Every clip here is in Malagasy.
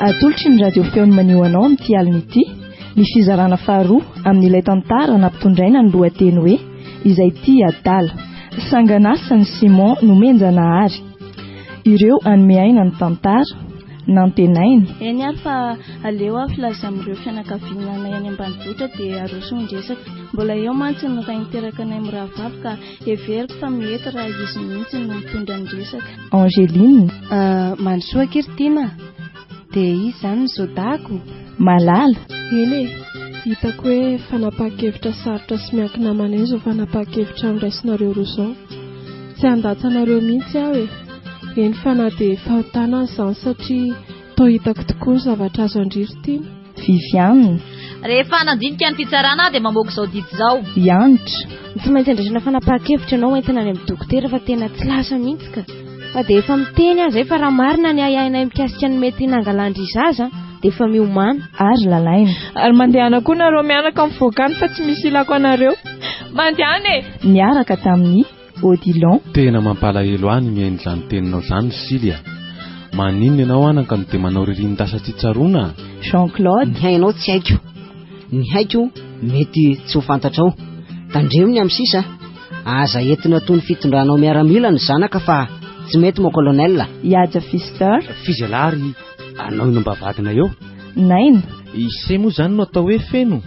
Atolotry ny radio Feon'i manio anao amin'ity alina ity. Ny fizarana faharoa amin'ilay tantara nampitondraina ny lohateny hoe Izay ity adala. Sanganasa ny Simon nomenjana ary. Ireo anome aina ny tantara nantenainy. Eny ary fa aleo afilaza amin'ireo fianakaviana any ambanivohitra dia arosony resaka. Mbola eo mantsy ny ray niteraka anay mirahavavy ka everiko fa mihety raha izy mihitsy no mitondra ny resaka. Angeline. Mandrosoa Kirtina. Dia izy izany ny zodako. Malala. Eny hitako hoe fanapakevitra sarotra sy miankina aman'eny izao fanapakevitra niraisinareo roa izao. Tsy handatsanareo mihitsy aho e. Eny fa na dia fahotana izany satria toa hitako tokoa ny zavatra azo andriritiana. Viviane. Rehefa nandinika ny fitsarana dia mamoaka izao didy izao. Yanitra. Tsy maintsy andraisana fanapakevitra ianao entina any amin'ny dokotera fa tena tsy lasa mihitsy ka. Fa dia efa miteny azy fa raha marina ny ayainay mikasika ny mety nangalandry zaza dia efa miomana. Ary lalaina. Ary mandehana koa nareo mianaka amin'ny voakany fa tsy misy ilako anareo. Mandehana e. Niaraka tamin'ny Odilon. Tena mampalahelo any mihaino izany teninao izany Silia. Maninona ianao anaka no dia manao ririn-dasa tsy tsaroana. Jean-Claude. Ny hainao tsy haiko. Ny haiko mety tsy ho fantatrao. Tandremony amin'ny sisa. Aza entina toy ny fitondranao miaramila ny zanaka fa tsy mety mo kolonel. Yaja Fister. Fizelary anao inombavadina eo. Naina. Isay moa izany no atao hoe feno.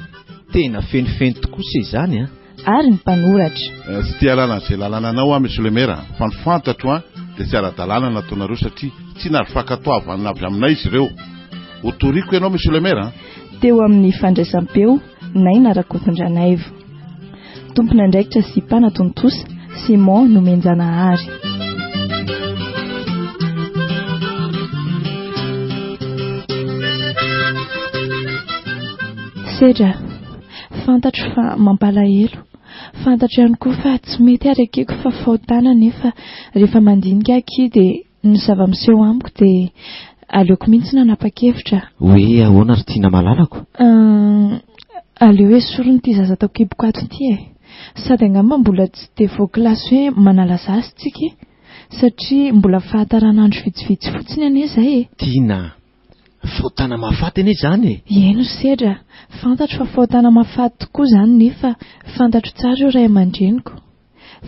Tena fenofeno tokoa se izany a. Ary ny mpanoratra. Sy tia lalana izay lalana anao Monsieur le Maire. Fa ny fantatro dia tsy ara-dalàna nataonareo satria tsy nary fankatoavana avy aminay izy ireo. Otoriko ianao Monsieur le Maire. Teo amin'ny fandraisam-peo Naina Rakotondranaivo. Tompona andraikitra sy mpanatontosa Simon nomenjana ary. Sedra, fantatro fa mampalahelo. Fantatro ihany koa fa tsy mety arekeko fa fahotana nefa rehefa mandinika aky dia ny zava-miseho amiko dia aleoko mihitsy nanapa-kevitra. Hoe ahoana ry tiana malalako? Aleo hoe sorony ity zaza atao kiboko ato ity e. Sady angamba mbola tsy dia voakilasy hoe manala zasy tsika satria mbola fahataranandro vitsivitsy fotsiny ane izay e. Tiana, fahotana mahafaty ane izany e. Eno sedra, fantatro fa fahotana mahafaty tokoa izany nefa fantatro tsara eo ray aman-dreniko.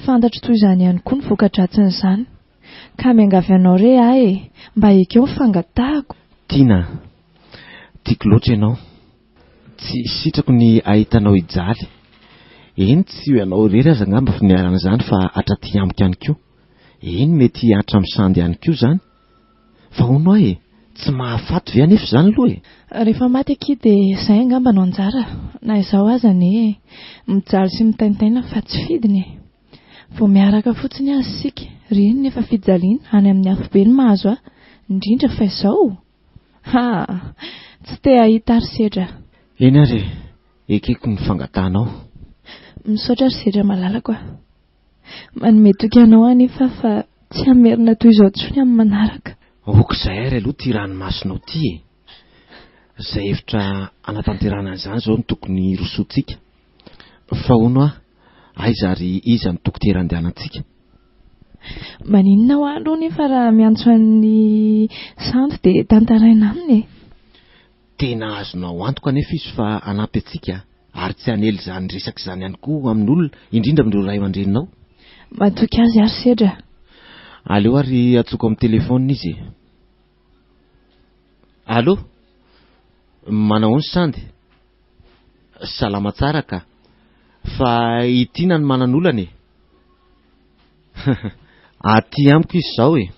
Fantatro toy izany ihany koa ny voka-dratsiny izany. Ka miangavy anao re ahy mba ekeo fangatahako. Tiana, tiako loatra ianao. Tsy sitrako ny ahitanao ijaly. Eny tsy ho ianao rery aza angamba fa niarana izany fa hatraty amiko ihany koa. Eny mety hatra amin'ny sandy ihany koa izany. Fa hono ahy tsy mahafaty ve anefa izany aloha e. Rehefa maty aky dia izay angamba no anjara. Na izao aza ne mijaly sy mitaintaina fa tsy fidiny. Vao miaraka fotsiny azy sika. Reny nefa fijaliana any amin'ny afobe ny mahazo aho. Indrindra fa izao. Tsy te ahita ary sedra. Eny ary ekeko ny fangatahnao. Misaotra ary sedra malalako aho. Manome toky anao anefa fa tsy hamerina toy izao tsony amin'ny manaraka. Okizay ary aloha tia ranomasonao ity e. Izay hevitra anatanterana izany izao no tokony rosoantsika. Fa hono aiza ary iza ny dokotera andehanantsika. Maninona ho aloha nefa raha miantso an'ny santo dia tantaraina aminy e. Tena azonao antoka anefa izy fa anampy antsika ary tsy hanely izany resaka izany ihany koa amin'ny olona indrindra amin'ireo ray aman-dreninao. Matoky azy ary sedra. Aleo ary atsoko amin'ny telefônina izy. Allo? Manao ny sandy? Salama tsara ka. Fa ity na ny manan'olana e. Aty amiko izy izao e.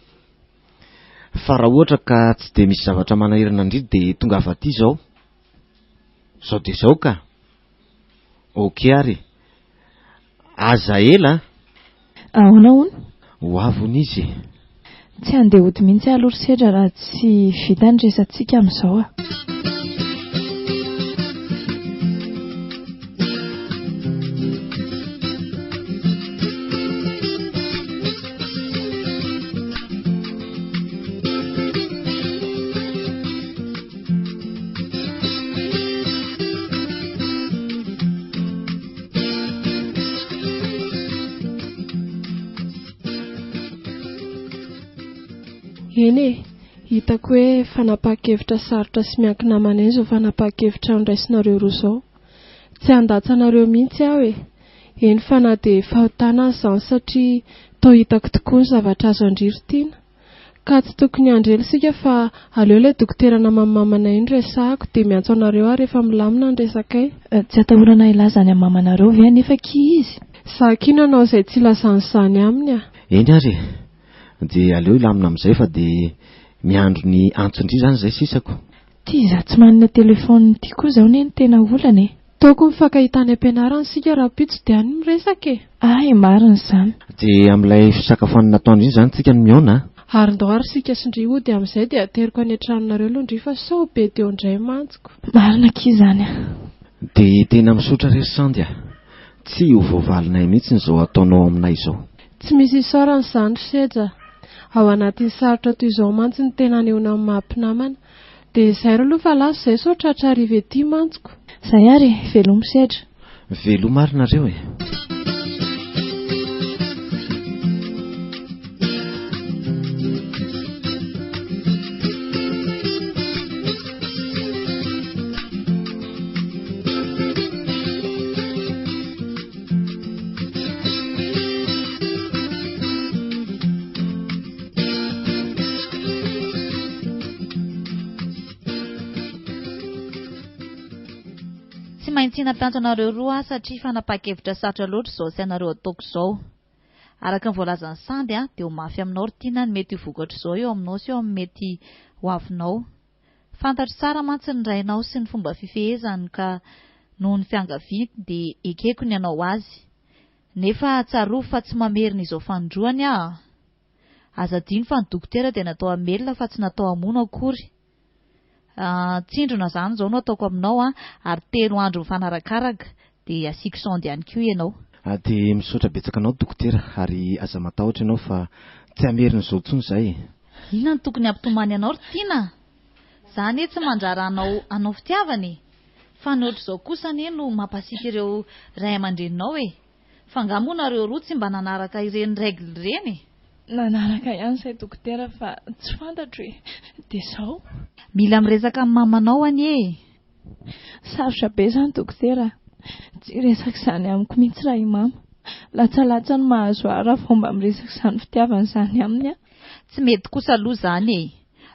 Fa raha ohatra ka tsy dia misy zavatra manahirana indrindra dia tonga avy aty izao. Izao dia izao ka. Ok ary. Aza ela. Ahoana hono? Ho avy izy. Tsy handeha hody mihitsy aloha sedra raha tsy vita ny resantsika amin'izao a. Eny Hitako hoe fanapa-kevitra sarotra sy miankina aman'eny izao fanapa-kevitra niraisinareo roa izao. Tsy handatsanareo mihitsy aho e. Eny fa na dia fahotana izany satria toa hitako tokoa ny zavatra azo andriritiana. Ka tsy tokony andrelysika fa aleo ilay dokoterana mamamana iny resahako dia miantso anareo aho rehefa milamina ny resakay. Tsy atahorana ilazany amin'ny mamanareo ve nefa ki izy? Sakino anao izay tsy lazan'izany aminy a. Eny ary, dia aleo ilamina amin'izay fa dia miandro ny antsondry izany izay sisako. Tia tsy manana telefôny tia koa izao ny tena olana e. Toko mifankahitany am-pianarana sika raha pitso dia any miresaka e. Ay, marina izany. Dia amin'ilay fisakafoanana atoandro iny izany tsika no miona. Arindao ary sika sindry ody amin'izay dia ateriko any an-tranonareo aloha indry fa sao be teo indray mantsiko. Marina ki izany a. Dia tena misotra rery sandy a. Tsy ho voavalinay mihitsy izao ataonao aminay izao. Tsy misy isaorana izany sedra. Ao anatin'ny sarotra toy izao mantsy ny tena anehoana amin'ny mahampinamana. Dia izay aloha fa laso izay sao tratra ariva ety mantsiko. Izay ary, veloma sedra. Veloma marinareo e. Maintsy nampiantso anareo roa satria fanapa-kevitra sarotra loatra izao sy anareo ataoko izao. Araka ny voalazan'ny sandy dia ho mafy aminao ritiana ny mety ho vokatra izao eo aminao sy eo amin'ny mety ho avinao. Fantatro tsara mantsy ny rainao sy ny fomba fifehezany ka noho ny fiangaviany dia ekeko ny anao azy. Nefa tsaroa fa tsy mamerina izao fandroany a. Aza dino fa ny dokotera dia natao hamelona fa tsy natao hamono akory. Tsindrona izany izao no ataoko aminao ary 3 andro mifanarakaraka dia asiako sondy ihany koa ianao. Dia misaotra betsaka anao dokotera ary aza matahotra ianao fa tsy hamerina izao intsony izay. Inona no tokony hampitomany anao ritiana? Izany tsy mandrara anao fitiavany fa ny ohatr'izao kosa no mampasiaka ireo ray aman-dreninao e. Fa angamonareo roa tsy mba nanaraka ireny règle ireny. Nanaraka ihany izay dokotera fa tsy fantatro e. Dia izao. Mila miresaka amin'ny mamanao any e. Sarotra be izany dokotera. Tsy resaka izany amiko mihitsy raha i mama. Latsalatsa no mahazo ahy raha fomba miresaka izany fitiavana izany aminy a. Tsy mety kosa aloha izany e.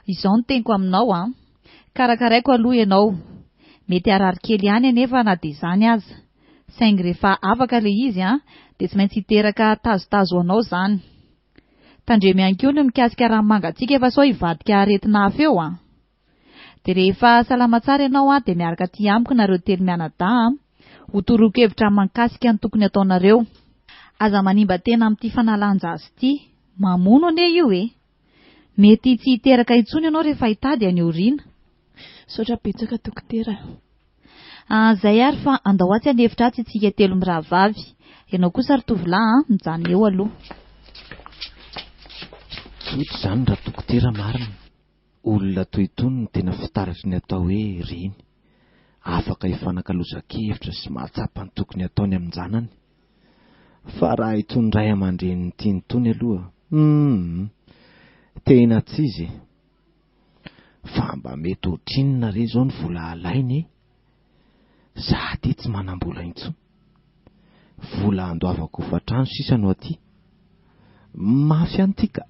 Izao no teniko aminao karakaraiko aloha ianao. Mety harary kely ihany anefa na dia izany aza. Saingy rehefa afaka ilay izy dia tsy maintsy hiteraka tazotazo anao izany. Tandremo ihany koa no mikasika raha mangatsiaka efa sao hivadika aretina hafa eo Dia rehefa salama tsara ianao dia miaraka aty amiko nareo telo mianadahy ho torohevitra mankasika ny tokony ataonareo. Aza manimba tena amin'ity fanalanja azy ity. Mamono ane io e. Mety tsy hiteraka intsony ianao rehefa hitady any aoriana. Saotra betsaka dokotera. Zay ary fa andao atsy anefitra atsy itsika telo mirahavavy. Ianao kosa ry tovolahy mijanona eo aloha. Tsotra izany raha dokotera marina. Olona toy itony no tena fitaratry ny atao hoe reny. Afaka hifanankalozan-kevitra sy mahatsapa ny tokony ataony amin'ny zanany. Fa raha itony ray aman-dreny tiany itony aloha, tena tsy izy. Fa mba mety ohatrinona re izao ny vola alainy. Zaho aty tsy manam-bola intsony. Vola andoavako hofatrano sisa no aty. Mafy antika.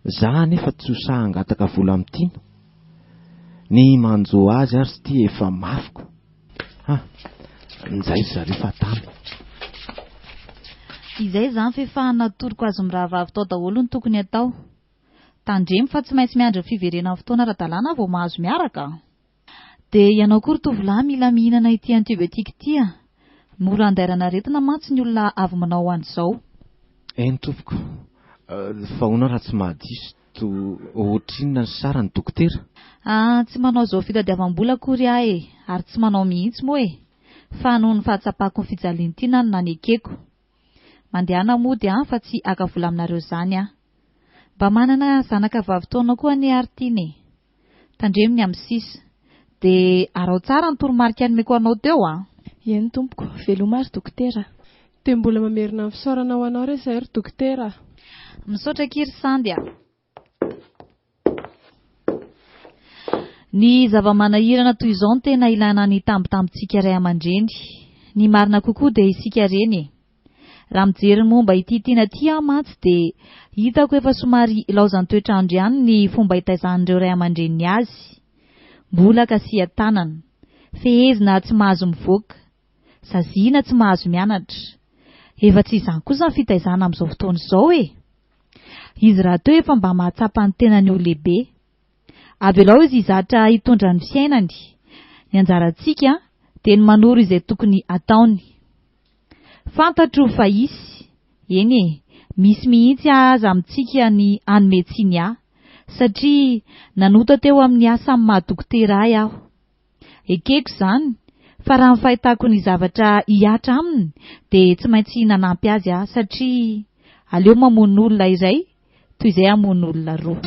Zaho anefa tsy ho sahangataka vola amin'ity. Ny manjo azy ary sy ity efa mafiko. Nizay zareo fa tamy. Izay izany fefa natoroko azy mirahavavy tao daholo ny tokony atao. Tandremo fa tsy maintsy miandry ny fiverenan'ny fotoana ara-dalàna vao mahazo miaraka. Dia ianao koa ry tovolahy mila mihinana ity antibiotika ity Mora andairana aretina mantsy ny olona avy manao an'izao. Eny tompoko. Fa hono raha tsy mahadiso to ohatrinona ny sara ny dokotera? Tsy manao izao fitadiavam-bola akory ahy ary tsy manao mihitsy moa fa noho ny fahatsapako ny fijaliana ity na nanekeko. Mandehana mody fa tsy aka vola aminareo izany Mba manana zanaka vavy-taona koa ane ary tiany. Tandremony amin'ny sisa. Dia arao tsara ny toromarika nomeko anao teo Eny tompoko, veloma ary dokotera. Dia mbola mamerina ny fisaorana ho anao re izay ry dokotera. Misaotra kiry sandy Ny zava-manahirana toy izao no tena ilana ny tambitambintsika ray aman-dreny. Ny marina kokoa dia isika reny. Raha mijery momba ity tiana ty aho mantsy dia hitako efa somary ilaozan'ny toetrandro ihany ny fomba hitaizan'ireo ray aman-dreny azy. Mbola kasia tanana, fehezina tsy mahazo mivoaka, saziana tsy mahazo mianatra. Efa tsy izany kosa ny fitaizana amin'izao fotoana izao e. Izy raha teo efa mba mahatsapa ny tenany ho lehibe. Avelao izy hizatra hitondra ny fiainany. Ny anjarantsika dia ny manoro izay tokony ataony. Fantatro fa isy, eny misy mihitsy aza amintsika ny anometsiny ahy, satria nanota teo amin'ny asa amin'ny mahadokotera ahy aho. Ekeko izany, fa raha ny fahitako ny zavatra hiatra aminy, dia tsy maintsy nanampy azy aho, satria aleo mamono olona iray, toy izay amono olona roa.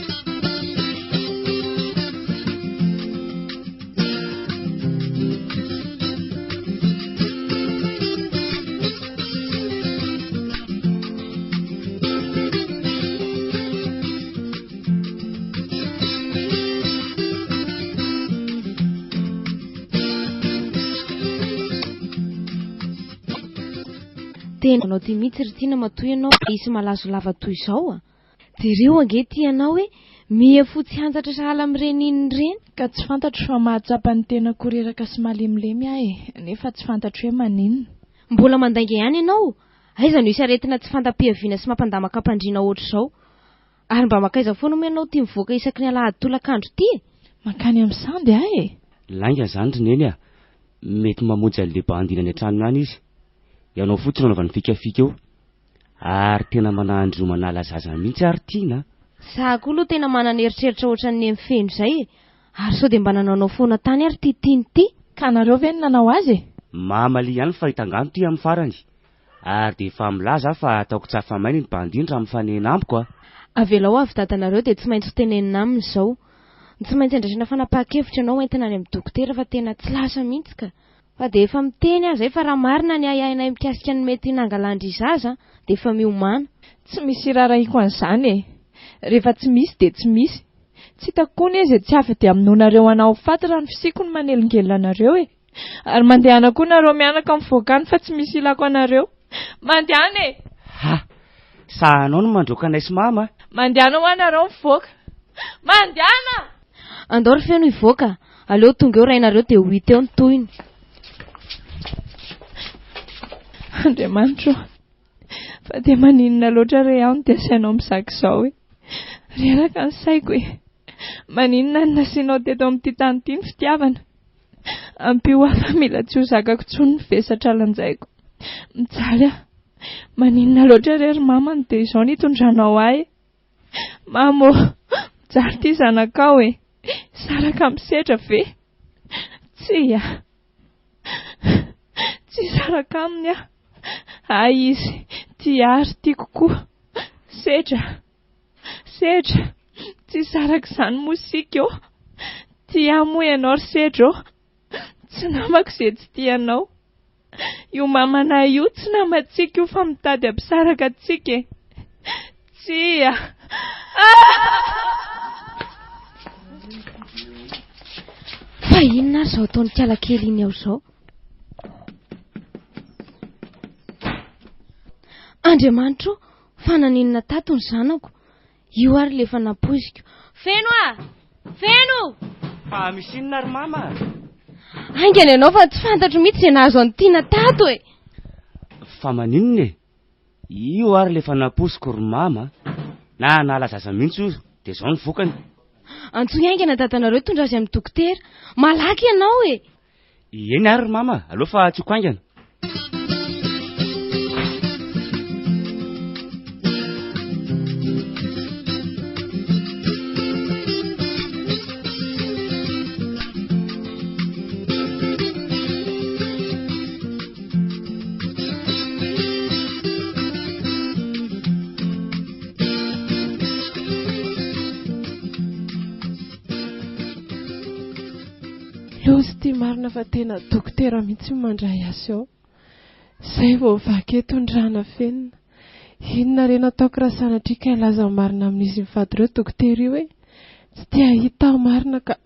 Tenanao ty mihitsy ry tiana matoy ianao isy malazo lava toy izao a. Dia ireo ange ty ianao hoe mihefotsy hanjatra sahala amin'ireny inony ireny. Ka tsy fantatro fa mahatsapa ny tena koreraka sy malemilemy ahy e, nefa tsy fantatro hoe maninona. Mbola mandainga ihany ianao. Aiza no isy aretina tsy fantam-piaviana sy mampandama-kampandriana ohatr' izao. Ary mba makaiza foana moa ianao ty mivoaka isaky ny alahady tolakandro ty. Mankany amin'ny samby ahy e. Lainga zany ry neny a. Mety mamonjy an'le bandinany an-trano any izy. Ianao fotsiny anaovany fikafika eo. Ary tena manandro manala zaza mihitsy ary tiana. Sahako aloha tena manana eritreritra ohatran'ny amin'ny Feon'i izay e. Ary sao dia mba nananao foana tany ary ty tiany ty. Ka nareo ve ny nanao azy e? Mamaly ihany fa hitangano ty amin'ny farany. Ary dia efa milaza fa ataoko tsy afamainy ny bandiny raha mifanena amiko a. Avelao avy dadanareo dia tsy maintsy tenenina aminy izao. Tsy maintsy andraisana fanapahan-kevitra ianao entina any amin'ny dokotera fa tena tsy lasa mihitsy ka. Fa dia efa miteny azy fa raha marina ny ayainay mikasika ny mety nangalandry zaza dia efa miomana. Tsy misy rarahiko an'izany e. Rehefa tsy misy dia tsy misy. Tsy hitako koa ny izy tsy hafa dia aminonareo anao faty raha ny fisiko ny manelingelina anareo e. Ary mandehana koa nareo mianaka mivoakany fa tsy misy ilako anareo. Mandehana e. Ha! Sahanao no mandroaka anay sy mama. Mandehana ho anareo mivoaka. Mandehana! Andao ry Feon'i hivoaka. Aleo tonga eo rainareo dia ho hita eo ny toyiny. Andriamanitro, fa dia maninona loatra re aho no dia sainao misaka izao e. Reraka ny saiko e. Maninona ny nasianao teto amin'ity tany ity ny fitiavana. Ampio afa mila tsy ho zakako tsony ny vesatra lanjaiko. Mijaly aho. Maninona loatra re ry mama no dia izao nitondranao ahy. Mamo, mijaly ty zanakao e. Saraka misedra ve? Tsy a. Tsy saraka aminy aho. Izy, ty ary ty kokoa. Sedra, sedra, tsy saraka izany mosika eo. Ty amo ianao ry sedra eo. Tsy namako izay tsy tianao. Io mamana io tsy namatsika io fa mitady ampisaraka atsika e. Tsia. Fa inona ary izao ataony kialakely iny ao izao? Andriamanitro, fa naninona tato ny zanako. Io ary le efa napoiziko. Feno a! Feno! Fa misy inona ry mama? Aingana ianao fa tsy fantatro mihitsy izay nahazo any tiana tato e. Fa maninona e? Io ary le efa napoiziko ry mama. Na nala zaza mihitsy io dia izao ny vokany. Antsoy aingana dadanareo tondra azy amin'ny dokotera. Malaky ianao e. Eny ary ry mama, aleo fa tsy ho kaingana. Lozy ty marina fa tena dokotera mihitsy mandray azy ao. Izay vao vaky etondrana Feon'i. Inona re nataoko raha sanatrika ilaza marina amin'izy mivady ireo dokotera io e. Tsy dia hita aho marina ka.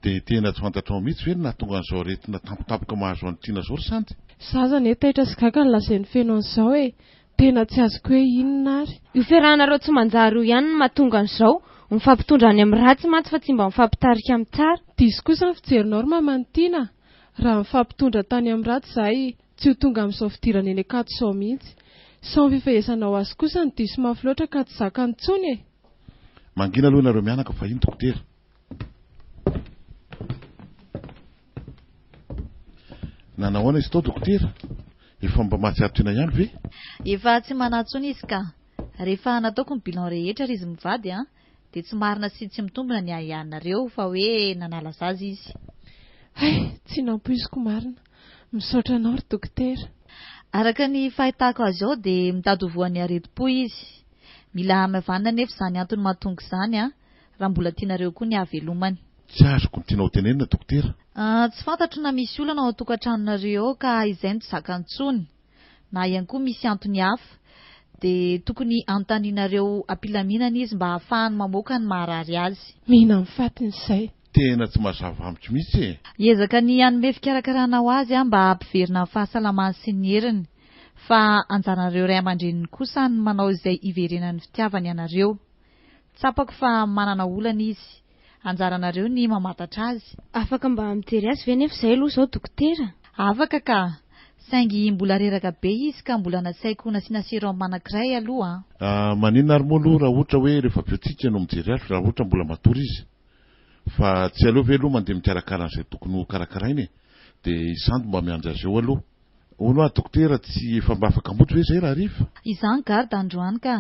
dia tena tsy fantatrao mihitsy ve nahatonga an'izao retina tampotampoka mahazo an'tiana izao ry Sandy? Za zany taitra sy gaga ny lazain'ny Feon'i izao tena tsy azoko hoe inona ary. Io fiarahanareo tsy manjary io ihany no mahatonga an'izao. Mifampitondra any amin'ny ratsy mantsy fa tsy mba mifampitarika amin'ny tsara. Diso kosa ny fijerinao ry mamantiana. Raha mifampitondra tany amin'ny ratsy izahay tsy ho tonga amin'izao fidirana eny akato izao mihitsy. Sao ny fifehezanao azy kosa ny diso mafy loatra ka tsy zaka nitsony. Mangina aloha nareo mianaka fa iny dokotera. Nanahoana izy tao dokotera? Efa mba mahatsiaro tena ihany ve? Efa tsy manatsony izy ka. Rehefa nataoko ny bilan rehetra izy mivady dia tsy marina sy tsy mitombina ny ahianareo fa hoe nanala zaza izy. Tsy nampoiziko marina. Misaotra anao ry dokotera. Araka ny fahitako azy ao dia mitady ho voan'ny areti-po izy. Mila mavanana nefa izany antony mahatonga izany raha mbola tianareo koa ny havelomany. Tsy azoko ny tianao tenenina dokotera. Tsy fantatro na misy olana ao an-tokantranonareo ka izay no tsy zakantsony. Na ihany koa misy antony hafa dia tokony anontanianareo ampilaminana izy mba ahafahany mamoaka ny maharary azy. Mihina mifatiny izay. Tena tsy mazava amiko mihitsy. Ezaka ny hanome fikarakarana ho azy mba hampiverina ny fahasalamany sy ny heriny. Fa anjaranareo ray aman-dreniny kosa ny manao izay iverenan'ny fitiavany anareo. Tsapako fa manana olana izy. Anjaranareo ny mamantatra azy. Afaka mba mijery azy ve nefa izay aloha izao dokotera? Afaka ka. Saingy mbola reraka be izy ka mbola nasaiko nasiana sérum anankiray aloha. Maninona ary moa aloha raha ohatra hoe rehefa biotika no mijery azy raha ohatra mbola matory izy. Fa tsy aleo ve aloha mandeha mikarakara an'izay tokony ho karakarainy dia isandy mba mianja azy eo aloha. Ono dokotera tsy efa mba afaka moto hoe izay raha rifa. Izany garda androany ka.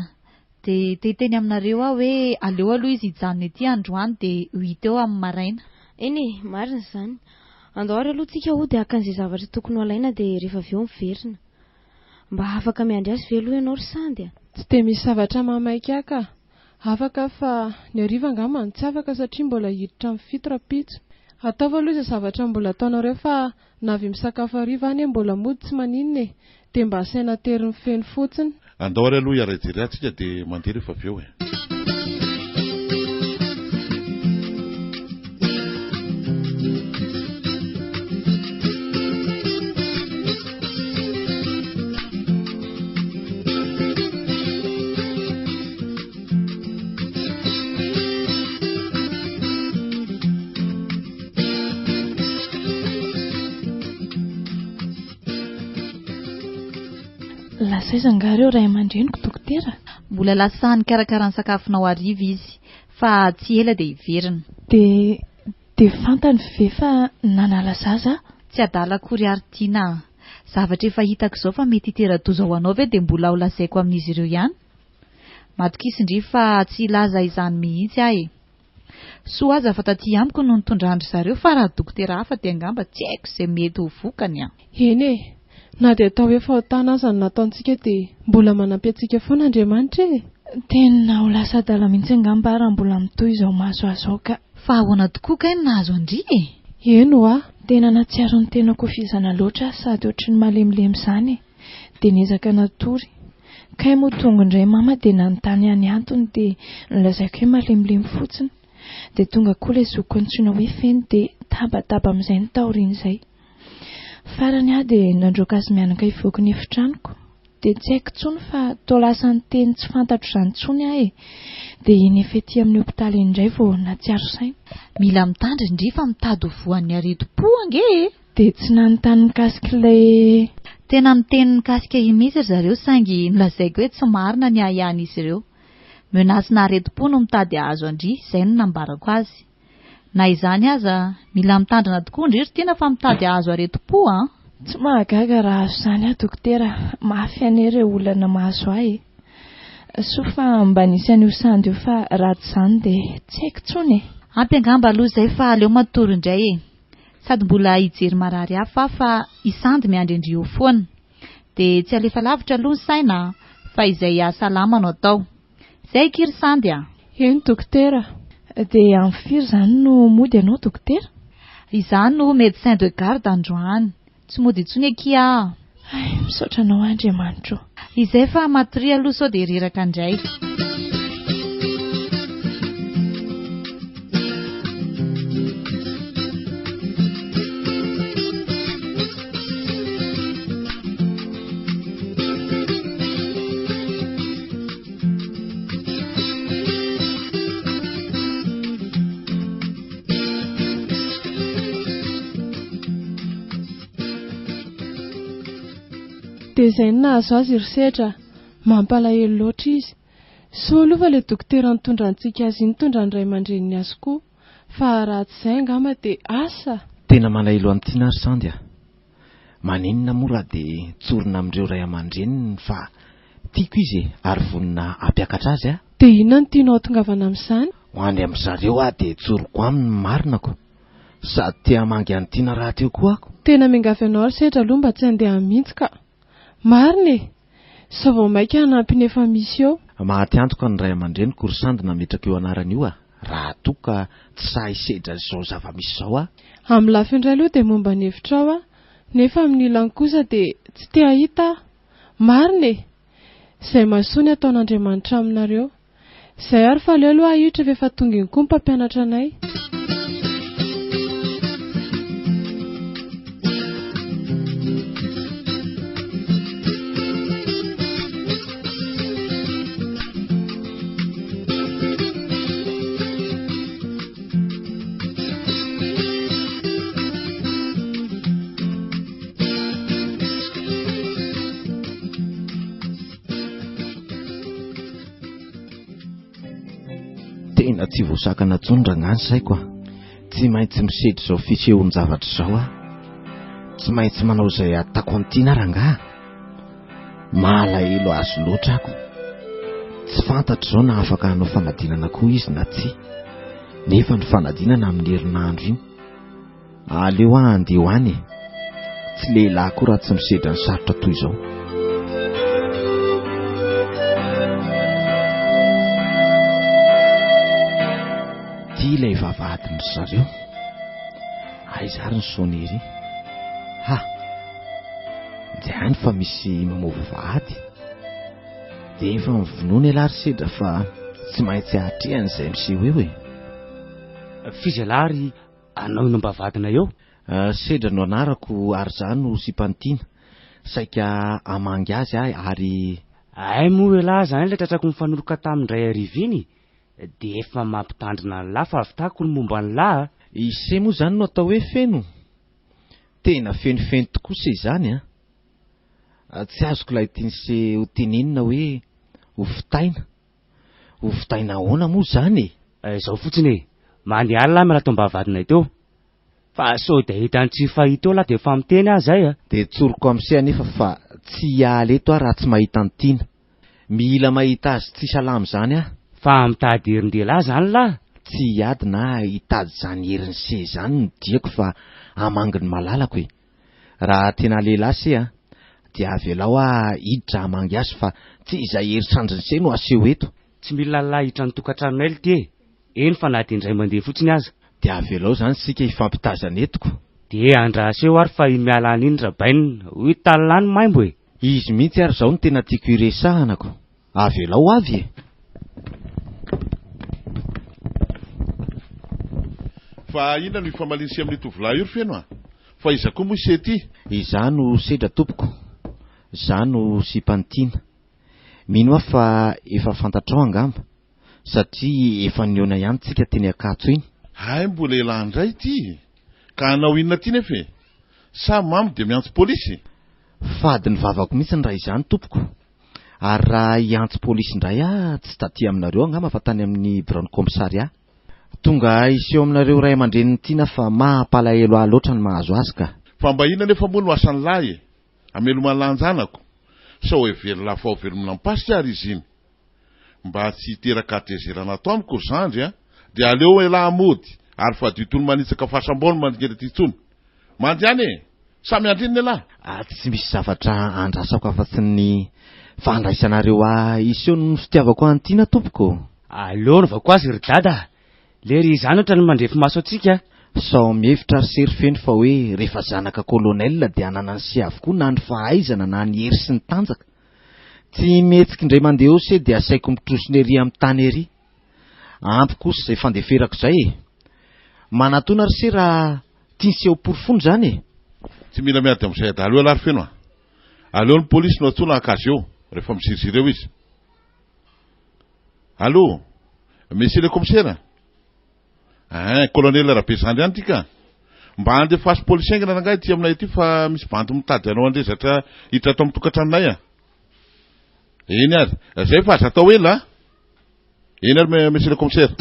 Dia teny aminareo hoe aleo aloha izy hijanona ety androany dia ho hita eo amin'ny maraina. Eny marina izany. Andao aloha tsika ho dia hakan'izay zavatra tokony ho alaina dia rehefa avy eo miverina. Mba afaka miandry azy ve aloha ianao ry Sandy? Tsy dia misy zavatra mamaika ka. Afaka fa ny hariva angamba tsy afaka satria mbola hiditra amin'ny fito rapitso. Ataova aloha izay zavatra mbola ataonareo fa na avy misakafo hariva any mbola mody tsy maninona dia mba asaina tery ny feno fotsiny. Andao aloha iara-jery atsika dia mandeha rehefa avy eo. Lasaizangareo ray aman-dreniko dokotera. Mbola lasahany karakarany sakafonao hariva izy fa tsy ela dia hiverina. Dia fantany ve fa nanala zaza? Tsy adala akory ary tiana. Zavatra efa hitako izao fa mety hitera-doza ho anao ve dia mbola ho lazaiko amin'izy ireo ihany. Matokisindry fa tsy ilaza izany mihitsy ahy. Soa aza fa taty amiko no nitondra andry zareo fa raha dokotera hafa dia angamba tsy haiko izay mety ho vokany. Eny na dia atao hoe fahotana aza no nataontsika dia mbola manampy antsika foana Andriamanitra Tena ho lasa adala mihitsy angamba raha mbola mitoy izao mahazoazo ka. Fa ahoana tokoa kay no nahazo andry Eno tena natsiaro ny tena kofizana loatra sady ohatry ny malemilemy izany dia niezaka natory. Kay moa tonga indray mama dia nanontany any antony dia nilazaiko hoe malemilemy fotsiny. Dia tonga koa ilay zokiko antsoina hoe Feon'i dia tabataba amin'izay ny taoriana izay. Farany dia nandroaka azy mianaka hivoaka ny efitranoko. Dia tsy haiko tsony fa toa lasa ny teny tsy fantatro izany tsony dia iny efa ety amin'ny hopitaly indray vao natsiaro saina. Mila mitandry indry fa mitady ho voan'ny areti-po ange. Dia tsy nanontany mikasika ilay tena niteny mikasika iny mihitsy zareo saingy nilazaiko hoe tsy marina ny ahian'izy ireo. Menasina areti-po no mitady ahazo andry, izay no nambarako azy. Na izany aza mila mitandrina tokoa indry ry tiana fa mitady ahazo areti-po Tsy mahagaga raha azo izany dokotera. Mafy an'ireo olana mahazo ahy. Soa fa mba nisy an'io Sandy io fa raha tsy izany dia tsy haiko tsony. Ampy angamba aloha izay fa aleo matory indray Sady mbola hijery marary hafa fa isandy miandry indry eo foana. Dia tsy alefa lavitra aloha ny saina fa izay ahasalama no atao. Izay kiry Sandy Eny dokotera. Dia amin'ny firy izany no mody ianao dokotera? Izany no médecin de garde androany. Tsy mody intsony aky misaotra anao Andriamanitra. Izay fa matory aloha sao dia reraka indray. dia izay nahazo azy ry sedra, mampalahelo loatra izy. Soa aloha fa ilay dokotera nitondra antsika azy nitondra ny ray aman-dreniny azy koa, fa raha tsy izay angamba dia asa. Tena malahelo an'ity ry Sandy. Maninona moa raha dia tsorina amin'ireo ray aman-dreniny fa tiako izy ary vonina hampiakatra azy. Dia inona no tianao tongavana amin'izany? Ho any amin'izareo dia tsoroko aminy marinako, sady tia mangy an'tiana raha teo koa ako. Tena miangavy anao ry sedra aloha mba tsy handeha mihitsy ka. Marina e, sa vao maika hanampiny efa misy eo. Mahaty antoka ny ray aman-dreniko ry Sandy nametraka eo anarany io raha toa ka tsy sahy sedra izao zava-misy izao. Amin'ny lafy indray aloha dia momba ny hevitra ao nefa amin'ny ilany kosa dia tsy te hahita. Marina e, izay mahasoa ny ataon'Andriamanitra aminareo. Izay ary fa aleo aloha ahitra fa efa tonga iny koa ny mpampianatra anay. Tena tsy voasakana tsony rangany saiko tsy maintsy misedra izao fisehon-javatra izao tsy maintsy manao izay atako an'tiana rangahy. Malahelo azo loatra ako, tsy fantatra izao na afaka hanao fanadinana koa izy na tsy, nefa ny fanadinana amin'ny herinandro iny aleo andeha ho any, tsy lehilahy koa raha tsy misedra ny sarotra toy izao. Ilay vavahadiny ry zareo, aizary ny sonery. Ndiany fa misy mamovo vahady dia efa mivonona ialahy ry sedra fa tsy maintsy ahatrehany izay miseho eo Fizalary anao ino mbavadina eo? Sedra no anarako ary zah no Sipantina, saika amangy azy ary ay moa ialahy zany ilay tratrako mifanoroka tamindray ariviny dia efa mampitandrina ny lahy fa avitako ny momba ny lahy. Ise moa zany no atao hoe feno, tena fenofeno tokoa se izany tsy azoko ilay tian'se ho tenenina hoe hofitaina ahoana moa zany izao fotsiny Mania lahy miraha tao mbavadina teo fa sao dia hitany tsy fahita eo lahy dia efa miteny azy dia tsoroko amin'se anefa fa tsy hiala eto raha tsy mahita ny tiana, mila mahita azy tsy salamy zany fa mitady herin-dehilahy zany lahy, tsy hiady na hitady zany herin'ny se zany no diako fa hamangy ny malalako raha tena lehilahy se dia avy alao hiditra hamangy azy fa tsy izay heritrandriny se no aseho eto. Tsy mila lahy hiditra ny tokantranonay ity eny fa na dia indray mandeha fotsiny azy dia avy alao zany sika hifampitazana etoko dia andraseo ary fa iny miala an'iny rabainy hoy talilany maimbo izy mihitsy ary zao no tena tiako iresahanako. Avy alao avy fa inona no ifamalinsy amin'ny tovolahy io ry Feon'i fa iza koa moa isety? Izaho no sedra tompoko, izaho no Sipantina. Mino aho fa efa fantatrao angamba satria efa niona ihany tsika teny Akatso iny. Hay mbola ela indray ity ka hanao inona ty nefa sa mamy dia miantso polisy? Fady ny vavako mihitsy ny raha izany tompoko, ary raha hiantso polisy indray tsy taty aminareo angamba fa tany amin'ny bureau commissariat. Tonga iseho aminareo ray aman-dreniny tiana fa mahampalahelo loatra ny mahazo azy ka. Fa mba inona nefa moa no asan'ny lahy amelo malanjanako sao everila fa velominampasy ary izy iny mba tsy hiteraka atezerana atao amiko zandry dia aleo elahy mody ary fa ditony manitsaka fahasamboly mandigera ty tsony mandiany samy andrininy lahy. Tsy misy zavatra andrasako afa-tsy ny fandraisanareo iseho no fitiavako antiana tompoko. Aleo novako azy ry dada, lery izany ohatra ny mandrefy maso atsika. Sao mihevitra sery feno fa hoe rehefa zanaka kolonelina dia anana ny se avokoa na ny fahaizana na ny hery sy ny tanjaka. Tsy mihetsika indray mandeha eo se dia asaiko mitrosony ery amin'ny tany ery. Ampy kosa izay fandeferako izay manatona ry se raha tianseho porofony zany Tsy mila miady amin'izay aleo alary Feon'i aleo ny polisy no atsona akazy eo rehefa misirisireo izy. mba andefa polisaingana nangahy ty aminay ty fa misy bandy mitady anao andrezatra hiditra ato amin'ny tokantranonay a. Eny ary zay fa aza atao ela. Eny ary monsieur le commissaire.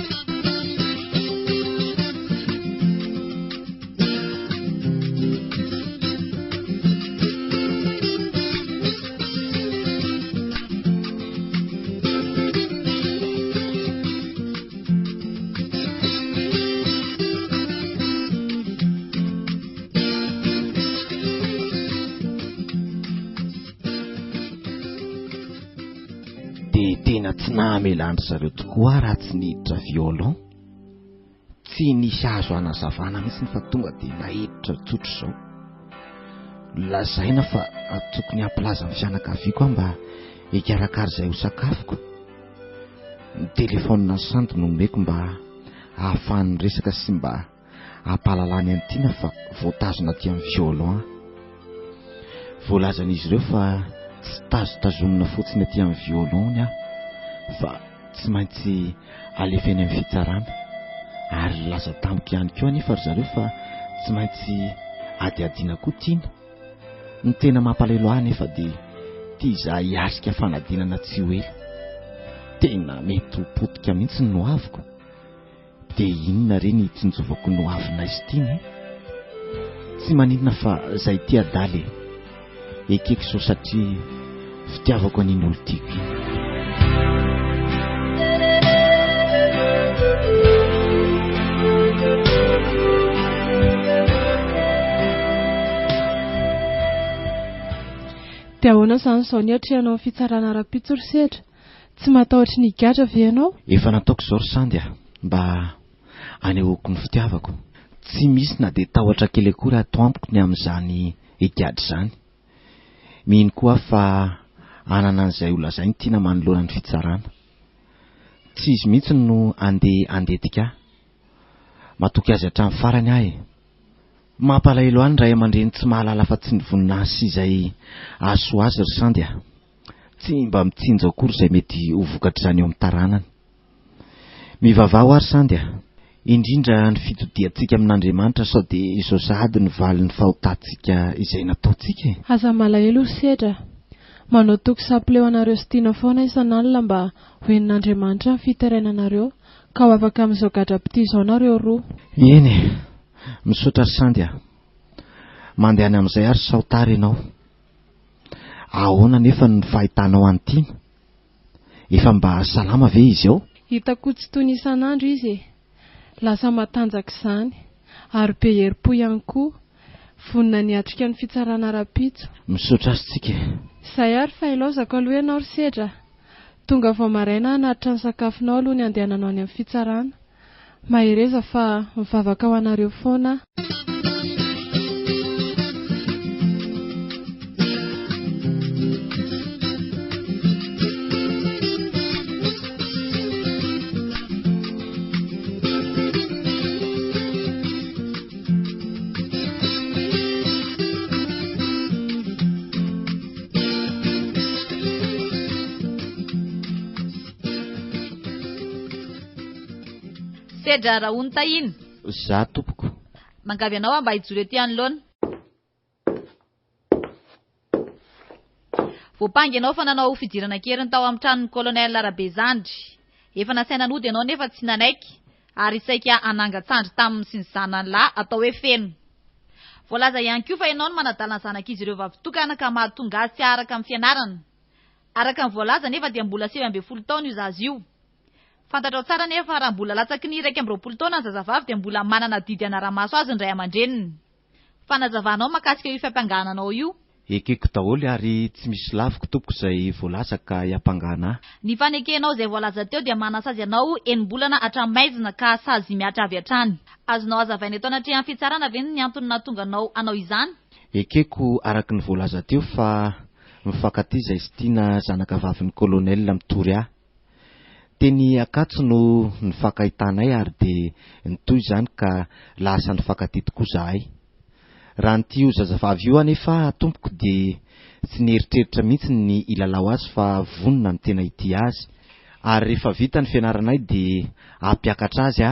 Tena tsy nahamelandry zareo tokoa raha tsy niditra violon. Tsy nisy azo anazavana mihitsy fa tonga dia nahiditra tsotro izao. Lazaina fa tokony hampilaza amin'ny fianakaviako mba hikarakara izay ho sakafoko. Ny telefônina sandy no nomeko mba ahafahany resaka sy mba hampahalalany antiana fa voatazona aty amin'ny violon. Voalazan'izy ireo fa tsy tazotazomina fotsiny aty amin'ny violon fa tsy maintsy alefeny amin'ny fitsarana. Ary laza tamiko ihany koa anefa ry zareo fa tsy maintsy adiadiana koa tiana. Ny tena mampalahelo ahy nefa dia tia izaho hiasika fanadinana tsy ho ela. Tena mety ho potika mihitsy no aviko. Dia inona reny tsinjovako no avina izy tiany? Tsy maninona fa izay tia adala ekeko so satria fitiavako an'iny olo tiako iny. Dia ahoana izany izao ny hatrehanao amin'ny fitsarana ara-pitsoro sehatra? Tsy matahotra ny gadra ve ianao? Efa nataoko izao ry sandy mba anehoako ny fitiavako. Tsy misy na dia tahotra kely akory ato ampoko ny amin'izany higadra izany. Mino koa fa anana an'izay olazainy tiana manoloana ny fitsarana. Tsy izy mihitsy no andetika. Matoky azy hatramin'ny farany ahy. Mampalahelo any ray aman-dreny tsy mahalala fa tsy ny voninahitsy izay aso azy ry sandy. Tsy mba mitsinjo akory izay mety ho vokatra izany eo amin'ny taranany. Mivavao ary sandy indrindra ny fitodiantsika amin'Andriamanitra sao dia izao sahady ny vali ny fahotantsika izay nataontsika. Aza malahelo ry sedra. Manao toky sampileo anareo sy tiana foana isan'alina mba hoenin'Andriamanitra ny fiterainanareo ka ho afaka amin'izao gadra-pity izao nareo roa. Eny, misaotra ry sandy mandehany amin'izay ary saotary ianao. Ahoana nefa ny fahitanao antiana? Efa mba salama ve izy ao? Hitako tsy toy ny isan'andro izy. Lasa matanjaka izany ary be herim-po ihany koa. Vonina niatrika ny fitsarana ara-pitso. Misaotra azy tsika. Izay ary fa ilaozako aloha ianao ry sedra. Tonga vao maraina hanaritra ny sakafonao aloha ny andehananao any amin'ny fitsarana. Mahireza fa mivavaka ho anareo foana. Sedra raha onta iny. Za tompoko. Mangavy anao mba hijoro ety anoloana. Voapangy ianao fa nanao fidirana keriny tao amin'ny tranon'ny kolonel Rabezandry. Efa nasaina nody ianao nefa tsy nanaiky ary saika anangatsandry tamin'ny sy ny zanany lahy atao hoe Feon'i. Voalaza ihany koa fa ianao no manadalana zanak'izy ireo vavitokana ka mahatonga azy tsy araka amin'ny fianarana. Araka ny voalaza nefa dia mbola 12 taona io zazy io. Fantatrao tsara nefa raha mbola latsaky ny 12 taona ny zazavavy dia mbola manana didy anara-maso azy ny ray aman-dreniny. Fanazavanao makasika io fampangahananao io. Ekeko daholo ary tsy misy laviko tompoko izay voalaza ka hiampangana. Ny fanekenao izay voalaza teo dia manasazy anao enimbolana hatramaizina ka sazy miatra avy hatrany. Azonao azavaina eto anatrehan'ny fitsarana ve ny antony nahatonga anao anao izany? Ekeko araky ny voalaza teo fa mifankaty izay sy tiana zanaka vavin'ny kolonel mitory ahy. Teny akatso no nifakahitanay ary dia nitoy izany ka lasa nifankaty tokoa zahay. Raha n'ity zazavavy io anefa tompoko dia tsy nieritreritra mihitsy ny ilalao azy fa vonona ny tena ity azy. Ary rehefa vita ny fianaranay dia hampiakatra azy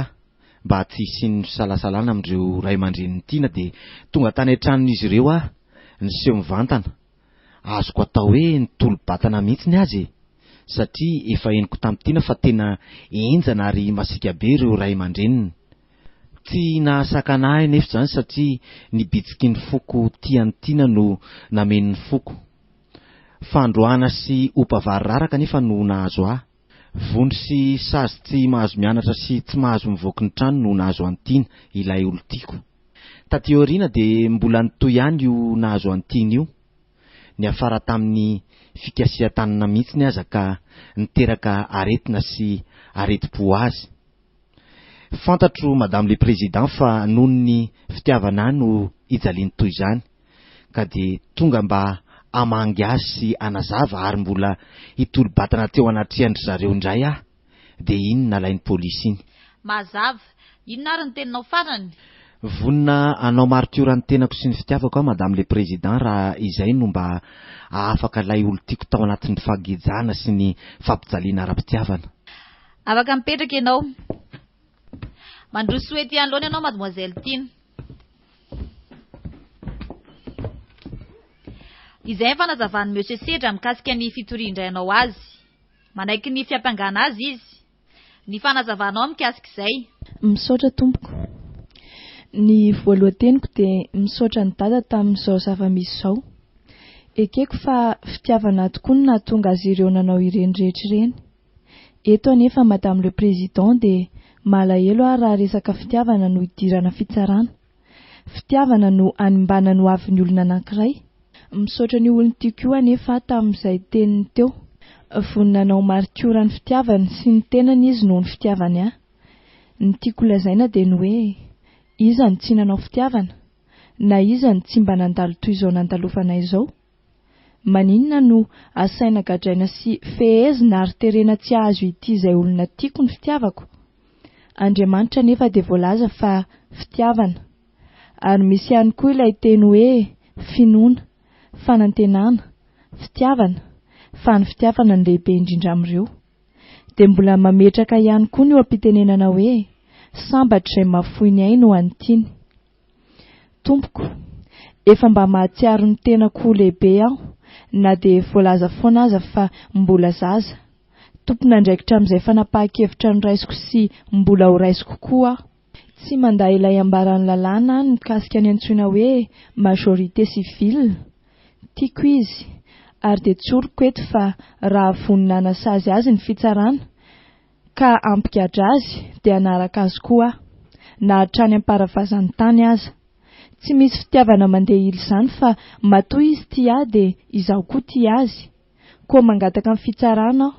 mba tsy hisiany salasalana amin'ireo ray aman-dreniny tiana dia tonga tany an-tranon'izy ireo niseho mivantana. Azoko atao hoe nitolo-batana mihitsy azy satria efa henoko tamin'ny tiana fa tena enjana ary masika be ireo ray aman-dreniny. Tsy nahasakana ahy nefa izany satria nibitsiky ny foko tiany tiana no nameny ny foko. Fandroana sy opavary raraka nefa no nahazo ahy. Vony sy sazy tsy mahazo mianatra sy tsy mahazo mivoaka ny trano no nahazo antiana ilay olo tiako. Taty aoriana dia mbola nitoy ihany io nahazo antiana io. Ny afara tamin'ny fikasihan-tanana mihitsy ny aza ka niteraka aretina sy areti-po azy. Fantatro madame le président fa noho ny fitiavana no ijaliany toy izany ka dia tonga mba amangy azy sy anazava ary mbola hitolo-batana teo anatrehany zareo indray dia iny nalain'ny polisy iny. Mazava, inona ary ny teninao farany? Vonina anao maritiora ny tenako sy ny fitiavako madame le président raha izay no mba afaka ilay olo tiako tao anatin'ny fagejana sy ny fampijaliana ara-pitiavana. Afaka mipetraka ianao. Mandroso ety anoloana ianao mademoiselle Tina. Izay fanazavany Monsieur Sedra mikasika ny fitorian-drainao azy. Manaiky ny fiampangana azy izy. Ny fanazavanao mikasika izay. Misaotra tompoko. Ny voalohan-teniko dia misaotra ny dada tamin'izao zava-misy izao. Ekeko fa fitiavana tokoa no nahatonga azy ireo nanao ireny rehetra ireny. Eto anefa madame le président dia malahelo raha resaka fitiavana no idirana fitsarana. Fitiavana no animbana no avin'ny olona anankiray. Misaotra ny olona tiako anefa tamin'izay teniny teo. Vonina nanao maritiora ny fitiavana sy ny tenany izy noho ny fitiavany ahy. Ny tiako lazaina dia ny hoe iza ny tsy nanao fitiavana na iza ny tsy mba nandalo toy izao nandalofanay izao. Maninona no asaina gadraina sy fehezina ary terena tsy azo ity izay olona tiako ny fitiavako. Andriamanitra nefa dia voalaza fa fitiavana. Ary misy ihany koa ilay teny hoe finoana, fanantenana, fitiavana, fa ny fitiavana ny lehibe indrindra amin'ireo. Dia mbola mametraka ihany koa ny eo am-pitenenana hoe sambatra izay mahafoy ny ainy no antiany. Tompoko, efa mba mahatsiaro ny tenako lehibe aho, na dia voalaza foana aza fa mbola zaza. Tompona ndraikitra amin'izay fanapahan-kevitra ny raisiko sy mbola ho raisiko koa. Tsy mandahy ilay ambaran'ny lalàna mikasika ny antsoina hoe majorité civile. Tiako izy, ary dia tsoroko eto fa raha vonina nasazy azy ny fitsarana ka ampigadra azy dia anaraka azy koa na hatrany amparavazan'ny tany aza. Tsy misy fitiavana mandeha ily izany fa matoa izy tia dia izaho koa tia azy. Koa mangataka amin'ny fitsarana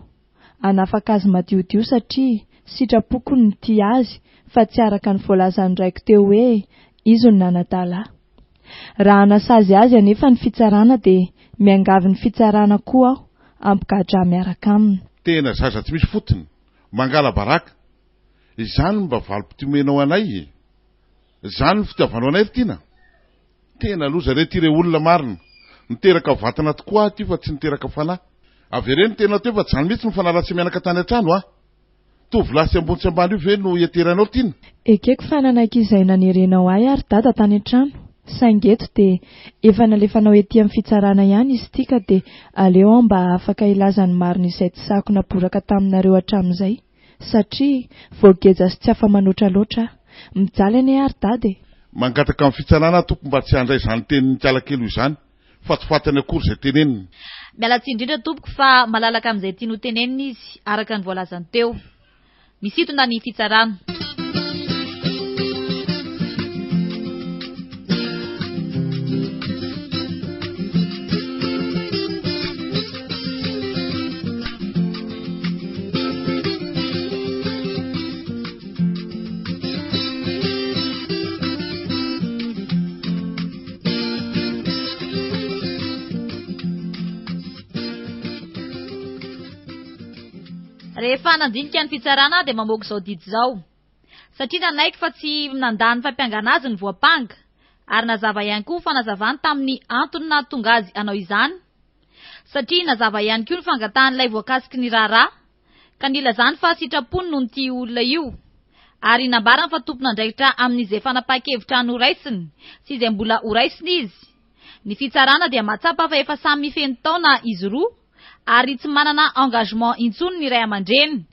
anafaka azy madiodio satria sitrapoko ny tia azy fa tsy araka ny voalazany raiko teo hoe izy no nanadala. Raha nasazy azy anefa ny fitsarana dia miangavy ny fitsarana koa aho ampigadra miaraka aminy. Tena zaza tsy misy fotony, mangala baraka. Izany mba valim-pitomenao anay. Izany ny fitiavanao anay tiana. Tena loza reto ireo olona marina. Niteraka vatana tokoa ty fa tsy niteraka fanahy. Avereny tena teo fa tsy zany mihitsy ny fanaratsy mianaka tany an-trano tovolahy ambony sy ambany io ve no ieteranao tiana. Ekeko fa nanaiky izay nanerenao ahy ary dada tany an-trano. Saingeto dia efa nalefanao ety amin'ny fitsarana ihany izy ity ka dia aleo mba afaka ilazany marina izay tsy sako naboraka taminareo hatramin'izay satria voageja sy tsy afa manoatra loatra. Mijaly ane ary dada. Mangataka amin'ny fitsarana tompo mba tsy handray izany tenin'ny tialakelo izany fa tsy fatany akory izay teneniny. Mialatsy indrindra tompoko fa malalaka amin'izay tiano teneniny izy araka ny voalazany teo. Misitona ny fitsarana. Rehefa nandinika ny fitsarana dia mamoaka izao didy izao. Satria nanaiky fa tsy nandany fampiangana azy ny voapanga, ary nazava ihany koa fanazavany tamin'ny antony nahatonga azy anao izany. Satria nazava ihany koa ny fangatahan'ilay voakasiky ny raharaha, ka nilazany fa sitrapony no nity olona io. Ary nambarana fa tompon'andraikitra amin'izay fanapakevitra noraisiny sy izay mbola horaisiny izy. Ny fitsarana dia matsapa fa efa samy feno taona izy roa ary tsy manana engagement intsony ny iray aman-dreny.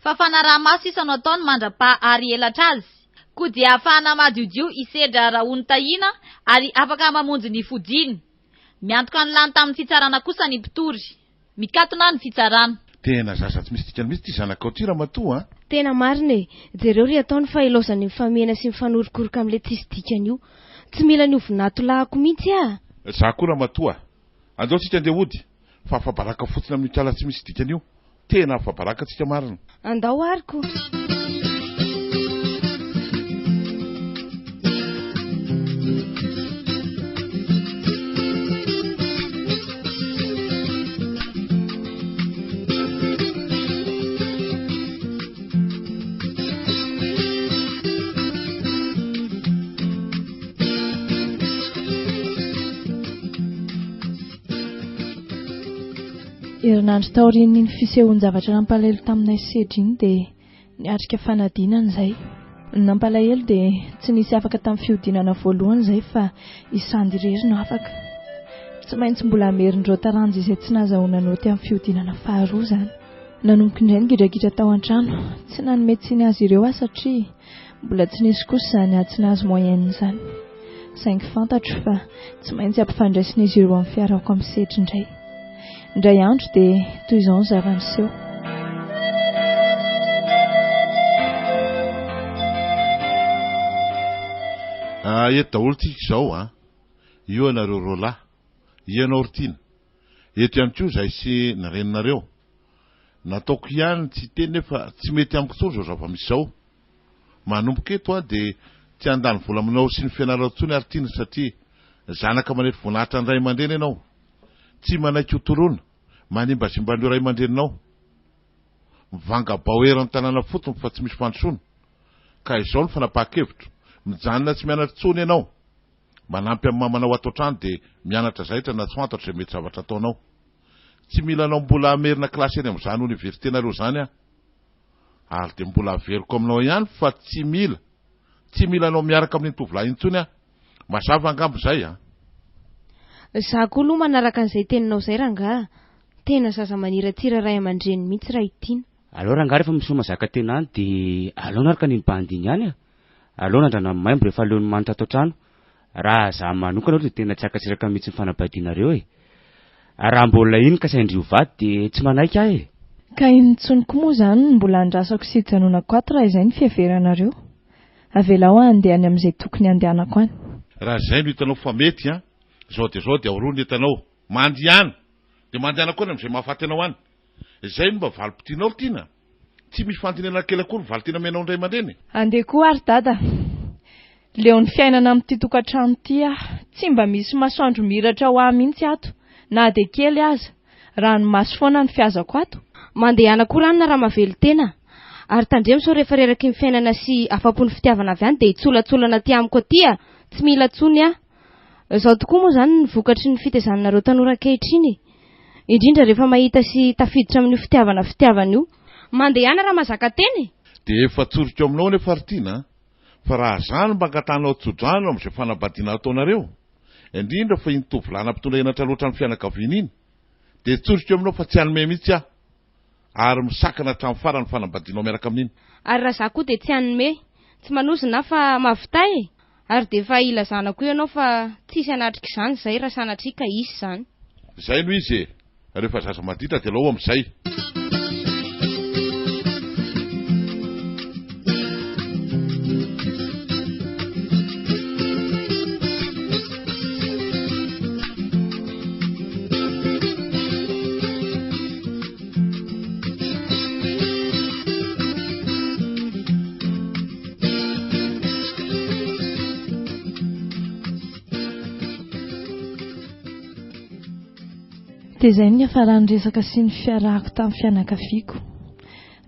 Fa fanaraha-maso isanao taona mandrapa ary elatra azy. Koa dia ahafahana madiodio isedra rahony tahina ary afaka mamonjy ny fodiny. Miantoka ny lany tamin'ny fitsarana kosa ny mpitory. Mikatona ny fitsarana. Tena zaza tsy misy dikany mihitsy ty zanakao ty raha matoa. Tena marina e. Jereo ry ataony fa ilozany mifamena sy mifanorokoroka amin'le tsisy dikany io. Tsy mila ny ovinatolahako mihitsy a. Za koa raha matoa. Andao tsika andeha hody. Fa afabaraka fotsiny amin'ny kala tsy misy dikany io. Tena afabaraka tsika marina. Andao ariko. Herinandro taorian'ny fisehoan-javatra nampalahelo taminay sedra iny dia niatrika fanadinana izay. Ny nampalahelo dia tsy nisy afaka tamin'ny fiodinana voalohany izay fa isandy irery no afaka. Tsy maintsy mbola amerindreo taranjy izay tsy nahazahoana noty amin'ny fiodinana faharoa izany. Nanomboka indray ny gidragidra tao an-trano, tsy nanome tsiny azy ireo satria mbola tsy nisy kosa izany ady tsy nahazo moyenne izany. Saingy fantatro fa tsy maintsy ampifandraisina izy ireo amin'ny fiarako amin'ny sedra indray. Indray andro dia toy izao ny zava-niseho. Eto daholo tika izao io anareo rola, ianao rotina. Eto ihany koa izay sy nareninareo. Nataoko ihany tsy teny nefa tsy mety amiko tsony zao zava-misy izao. Manomboka eto dia tsy andany vola aminao sy ny fianarao tsony artina satria zanaka manety voninahitra ny ray aman-dreny ianao. Tsy manaiky ho toroana, manimbazimbandreo ray aman-dreninao. Mivanga baoeran'ny tanàna fotony fa tsy misy fandrosoana. Ka izao ny fanapakevitro, mijanona tsy mianatra tsony ianao. Manampy amin'ny mamanao ato an-trano dia mianatra zaitra na tsy fantatra izay mety zavatra ataonao. Tsy mila anao mbola amerina kilasy eny amin'izany oniversitenareo zany ary dia mbola averiko aminao ihany fa tsy mila anao miaraka amin'ny tovolahy intsony mazava angambo izay Za koa aloha manaraka an'izay teninao izay rangaha. Tena zaza manira tsiraray aman-dreny mihitsy raha itiana. Aleo rangaha rehefa misy mahazaka tena any dia aleo naraka ny bandiny ihany aleo nandrana maimbo rehefa aleon'ny manitra ato an-trano. Raha za manokana dia tena tsy akatsiraka mihitsy ny fanabadianareo raha mbola iny ka saindrio vady dia tsy manaiky ahy Ka intsoniko moa izany mbola andrasako sy janonako ato raha izay ny fiheveranareo. Avelao andeha any amin'izay tokony andehanako any. Raha izay no hitanao fa mety zao dia aoroa ny hitanao mandihana dia mandihana koa amin'izay mahafaty anao any. Izay no mba valim-potianao rotiana. Tsy misy fantinena kely akory valitina menao indray aman-dreny. Andeha koa ary dada. Leo ny fiainana amin'ity tokantrano ity tsy mba misy masoandro miratra ho ahy mihitsy ato. Na dia kely aza. Ranomasy foana ny fiazako ato. Mandehana koa ranona raha mavelo tena. Ary tandremo sao rehefa reraky ny fiainana sy afa-po ny fitiavana avy any dia hitsolatsolana ty amiko aty tsy mila tsony Zao tokoa moa izany ny vokatry ny fitezananareo tanora ankehitriny. Indrindra rehefa mahita sy tafiditra amin'ny fitiavana io. Mandehana raha mazaka teny. Dia efa tsorika aminao nefa rotiana. Fa raha zany mba angatanao tsodrano amin'izay fanabadiana ataonareo. Indrindra fa iny tovolahy mpitondra henatra loatra ny fianakaviana iny. Dia tsorika aminao fa tsy hanome mihitsy ary misakana hatramin'ny farany fanabadianao miaraka amin'iny. Ary raha za koa dia tsy hanome. Tsy manozona fa mavitay Ary dia efa ilazanako ianao fa tsisy anatrika izany izay raha sanatrika isy izany. Izay no izy rehefa zaza maditra dia lao amin'izay. Dia izay ny afarany resaka sy ny fiarahako tamin'ny fianakaviako.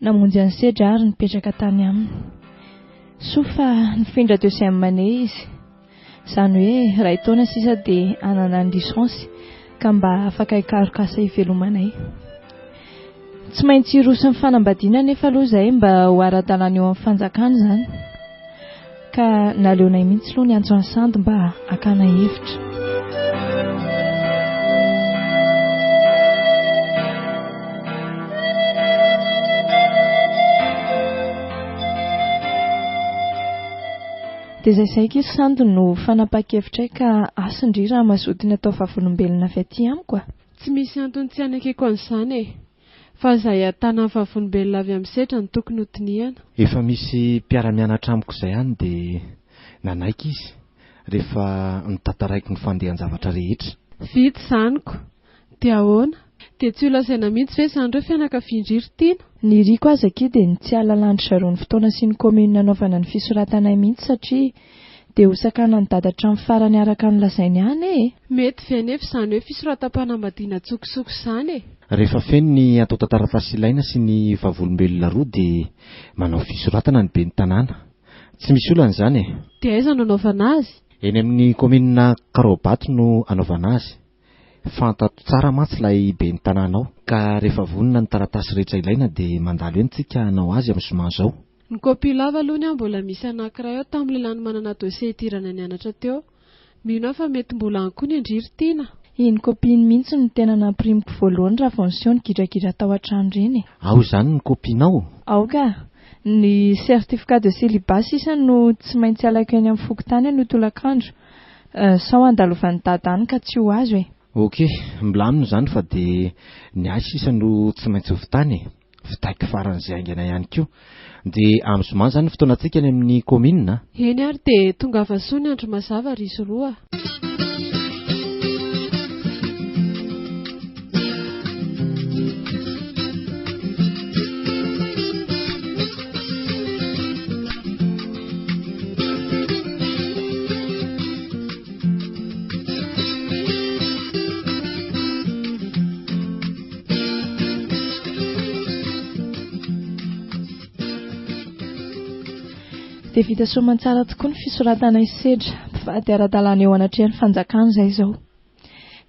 Namonjy any sedra ary nipetraka tany aminy. Sofa nifindra deuxième izy. Izany hoe iray taona sisa dia hanana ny lisansy ka mba afaka hikarokasa ivelomanay. Tsy maintsy rosin'ny fanambadiana nefa aloha izay mba ho ara-dalàna eo amin'ny fanjakana izany. Ka naleonay mihitsy aloha ny antso ny sandy mba hakana hevitra. Dia izay saika izy sandy no fanapa-kevitra ka asindry raha mazotiny atao vavolombelona avy aty amiko. Tsy misy antony tsy anakeko an'izany e. Fa izay atana vavolombelona avy amin'ny setra ny tokony hotonihana. Efa misy mpiara-mianatra amiko izay ihany dia nanaiky izy rehefa nitantaraiko ny fandehan-javatra rehetra. Vita izanyko. Dia ahoana? Dia tsy ho lazaina mihitsy ve izany ireo fianakavian-driry tiana? Ny riko aza aky dia ny tsy alalandry zareo ny fotoana sy ny komina nanaovana ny fisoratanay mihitsy satria dia hosakana ny dadatra amin'ny farany araka ny lazainy ihany e. Mety ve nefa izany hoe fisoratam-panambadiana tsokisoko izany e? Rehefa feno ny atao tantara-tasy ilaina sy ny vavolombelona roa dia manao fisoratana ny be ny tanàna. Tsy misy olana izany e. Dia aiza no anaovana azy? Eny amin'ny komina Karobato no anaovana azy. Fantato tsara mantsy ilay be ny tanàna ao. Ka rehefa vonona ny taratasy rehetra ilaina dia mandalo eny tsika hanao azy amin'ny zoma izao. Ny kopia lava aloha ny mbola misy anankiray ao tamin'ny lehilahy manana dosie itirana nianatra teo. Mino aho fa mety mbola any koa ny andriry tiana. Iny kopiany mihitsy no tena nampirimiko voalohany raha vao niseho ny gidrakidra tao an-trano ireny. Ao izany ny kopianao? Ao ka. Ny certificat de célibat sisa no tsy maintsy alaiko eny amin'ny fokontany ny tolakandro. Sao andalovan'ny dadany ka tsy ho azo e. Ok, milamina izany fa dia ny ahy sisa no tsy maintsy vitany. Vitaiko faran'izay aingana ihany koa. Dia amin'ny zoma izany fotoanantsika any amin'ny komina. Eny ary dia tonga avasoa ny andro mazava ry izy roa. Dia vita soamantsara tokoa ny fisoratana isedra mpivady ara-dalàna eo anatrehan'ny fanjakana izay izao.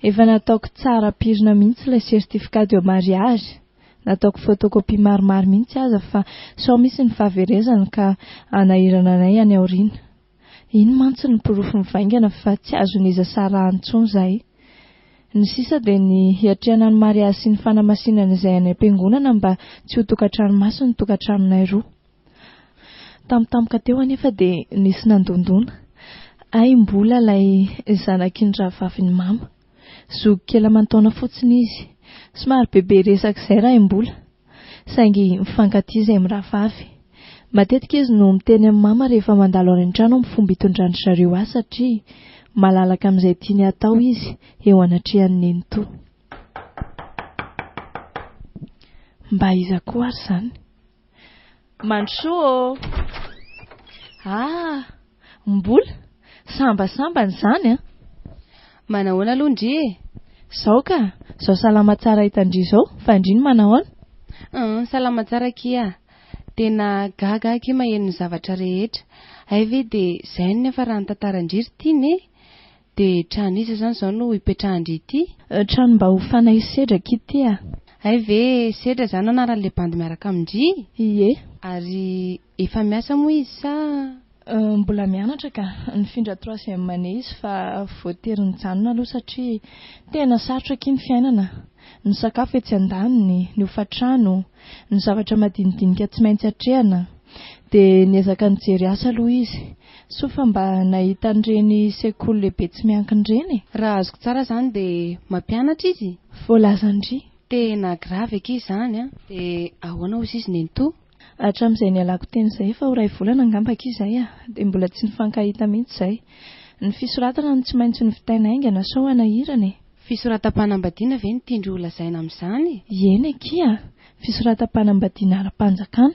Efa nataoko tsara pirina mihitsy ilay certificat de mariage. Nataoko photocopie maromaro mihitsy aza fa sao misy ny fahaverezana ka anahirana anay any aoriana. Iny mantsy ny pirofo mivaingana fa tsy azon'iza sara antsony izahay. Ny sisa dia ny hiatrehana ny mariage sy ny fanamasinana izay any am-piangonana mba tsy ho tokantrano maso ny tokantranonay roa. Tampotampoka teo anefa dia nisy nandondona. Mbola ilay zanaky ny rahavaviny mama. Zogo kely aman-taona fotsiny izy. Somary bebe resaka izay raha mbola. Saingy mifankatia izay mirahavavy. Matetika izy no miteny amin'ny mama rehefa mandalo any an-trano amin'ny fomba hitondrany zareo azy satria malalaka amin'izay tiany atao izy eo anatrehan'ny nenitoa. Mba iza koa ary izany. Manso. Mbola sambasambany izany a. Manahoana aloha ndry? Zao ka, zao salama tsara hitandry izao, fa ndry ny manahoana? Salama tsara kia. Tena gaga kia maheno ny zavatra rehetra. Hay ve dia izay nefa raha ny tantarandriry tiany dia trano iza izany izao no hipetrahandry ity? Trano mba ho fanay sedra ity a. Hay ve sedra izany anaran'ilay bandy miaraka amindry? Ie. Ary efa miasa moa izy sa? Mbola mianatra ka, nifindra 3e année izy fa voatery nijanona aloha satria tena sarotra kia ny fiainana. Ny sakafo etsy andaniny, ny hofatrano, ny zavatra madinidinika tsy maintsy hatrehana. Dia niezaka nijery asa aloha izy. So fa mba nahita an'ireny sekoly lehibe tsy miankina ireny. Raha azoko tsara izany dia mampianatra izy? Voalazandry. Tena grave aky izany a. Dia ahoana hozy izy nenitoa? Hatramin'izay nialako teny izay fa ho 2 volana angambaka izay a. Dia mbola tsy nifankahita mihitsy izay. Ny fisoratana no tsy maintsy nivitaina aingana sao anahirana e. Fisoratam-panambadiana ve no tiandry ho lazaina amin'izany? Eny akia. Fisoratam-panambadiana ara-panjakana.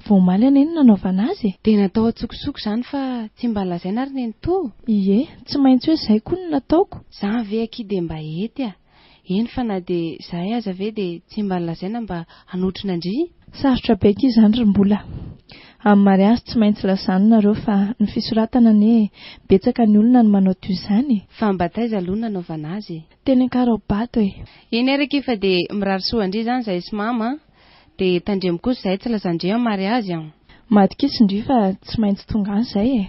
Voamaly anie no nanaovana azy. Dia natao atsokosoko izany fa tsy mba lazaina ary nenitoa? Ie, tsy maintsy hoe izay koa no nataoko. Izany ve aky dia mba ety a. Eny fa na dia izahay aza ve dia tsy mba lazaina mba hanotrina ndry? Sarotra be aky izany ry mbola. Amin'ny mariazy tsy maintsy lazana nareo fa ny fisoratana anie betsaka ny olona no manao toy izany. Fa mba taiza aloha nanaovana azy? Teny Karobato e. Eny araka fa dia mirary soandry izany izay sy mama. dia tandremo kosa izay tsy lazandreo amin'ny mariazy aho. Madikitsindry fa tsy maintsy tonga any izay e.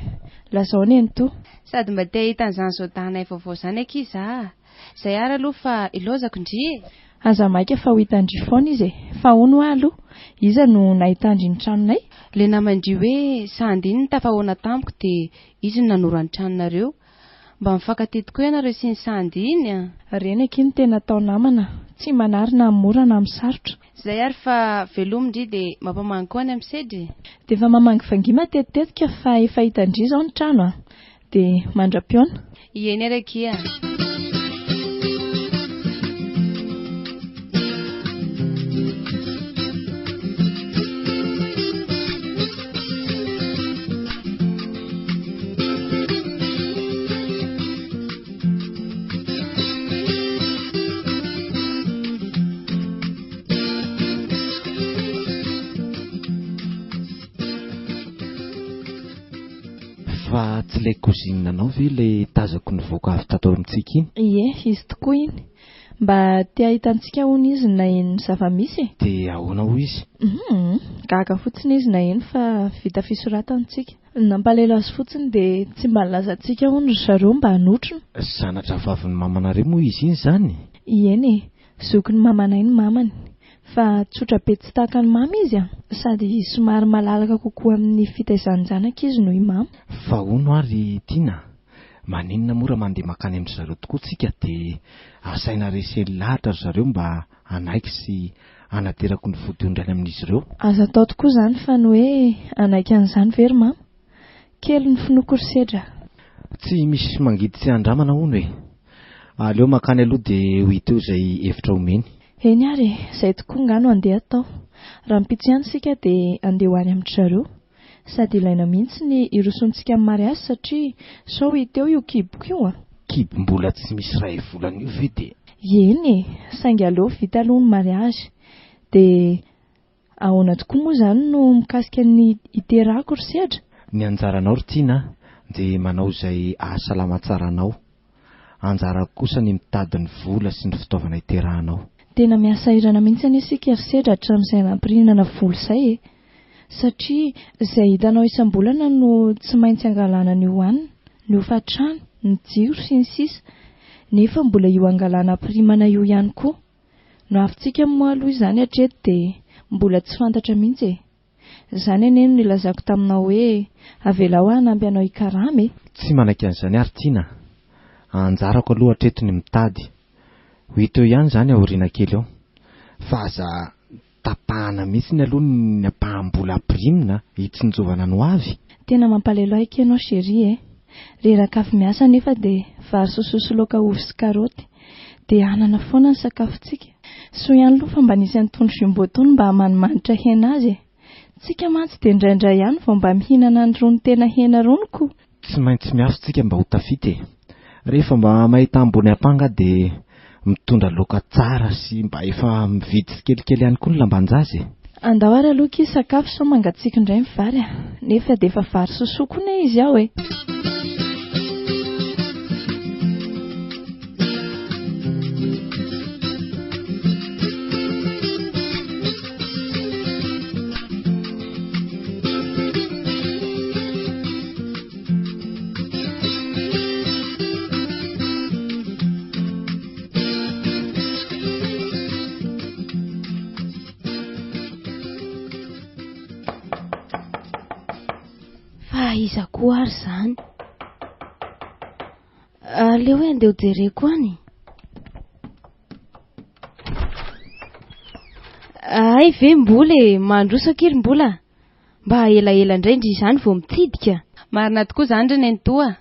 Lazao ny to. Sady mba tia hitan'izany zao dahanay vaovao izany ankiza. Izay ary aloha fa ilozako ndry. Aza maika fa ho hitandry foana izy e. Fa hono aloha, iza no nahitandry ny tranonay? Le namandry hoe sandiny ny tafahoana tamiko dia izy no nanora ny tranonareo. Mba mifankatia tokoa ianareo sy ny sandiny a. Reny aky tena tao namana, tsy manarina amin'ny mora na amin'ny sarotra. Izay ary fa velomindry dia mampamangy koa any amin'ny sedry. Dia efa mamangy vangy matetika fa efa hitandry izao ny trano a. Dia mandra-piona. Ieny arakia. Fa tsy ilay kozinanao ve ilay tazako ny voaka avy tato amintsika iny? Ie, izy tokoa iny. Mba tia hitantsika hono izy na eny zava-misy. Dia ahoana ho izy? Gaga fotsiny izy na eny fa vita fisoratantsika. Nampalelo azy fotsiny dia tsy mba nilazantsika hono ry zareo mba hanotrona. Zanatra vavin'ny mamanareo moa izy iny zany? Ieny, zoky ny mamanay ny mamany. Fa tsotra be tsy tahaka ny mamy izy a. Sady somary malalaka kokoa amin'ny fitaizany zanaka izy noho i mama. Fa hono ary tiana, maninona mora mandeha makany amin'ny zareo tokoa tsika dia asaina resely lahatra ry zareo mba anaiky sy anaterako ny fodiondrany amin'izy ireo. Aza atao tokoa izany fa ny hoe anaiky an'izany very mama. Kely ny finoko ry sedra. Tsy misy mangidy sy andramana hono e. Aleo makany aloha dia ho hita eo izay hevitra omeny. Eny ary, izay tokoa ngano andeha atao. Raha mipitsy ihany sika dia andeha ho any amin'ny zareo. Sady ilaina mihitsy ny irosontsika amin'ny mariazy satria sao hita eo io kiboko io a. Kibo mbola tsy misy ray volana io ve dia? Eny, saingy aleo vita aloha ny mariazy. Dia ahoana tokoa moa izany no mikasika ny hiterahako ry sedra? Ny anjaranao ry tiana dia manao izay ahasalama tsara anao. Anjara kosa ny mitady ny vola sy ny fitaovana hiterahanao. Tena miasa irana mihitsy isika ry sedra hatramin'izay nampirinana vola izay e. Satria izay hitanao isam-bolana no tsy maintsy angalana ny hohanina, ny hofatrano, ny jiro sy ny sisa. Nefa mbola io angalana pirimana io ihany koa. No avintsika moa aloha izany hatreto dia mbola tsy fantatra mihitsy e. Izany anie no nilazako taminao hoe avela ho hanampy anao hikarama e. Tsy manaiky an'izany ary tiana. Anjarako aloha hatreto ny mitady. Ho hita eo ihany izany aoriana kely eo. Fa aza tapahana mihitsy ny aloha ny ampahambola ampirimina hitsinjovana no avy. Tena mampalelo aika ianao chérie e. Reheran-kafy miasa nefa dia vary sososo laoka ovy sy karaoty. Dia anana foana ny sakafontsika. So ihany aloha fa mba nisy an'itony jumbo itony mba hamanimanitra hena azy e. Tsika mantsy dia indraindray ihany vao mba mihinana ny rony tena hena roniko. Tsy maintsy miafotsika mba ho tafity e. Rehefa mba mahita ambony apanga dia mitondra laoka tsara sy mba efa mividy tsikelikely ihany koa ny lambanjazy. Andao ary aloha ký sakafo sao mangatsiaka indray ny vary a. Nefa dia efa vary sosoa koa ne izy ao e. Iza koa ary izany. Aleo hoe andeha jereko any. Ay ve mbola e, mandroso kiry mbola. Mba elaela indray indry izany vao mitsidika. Marina tokoa izany ry nentoa.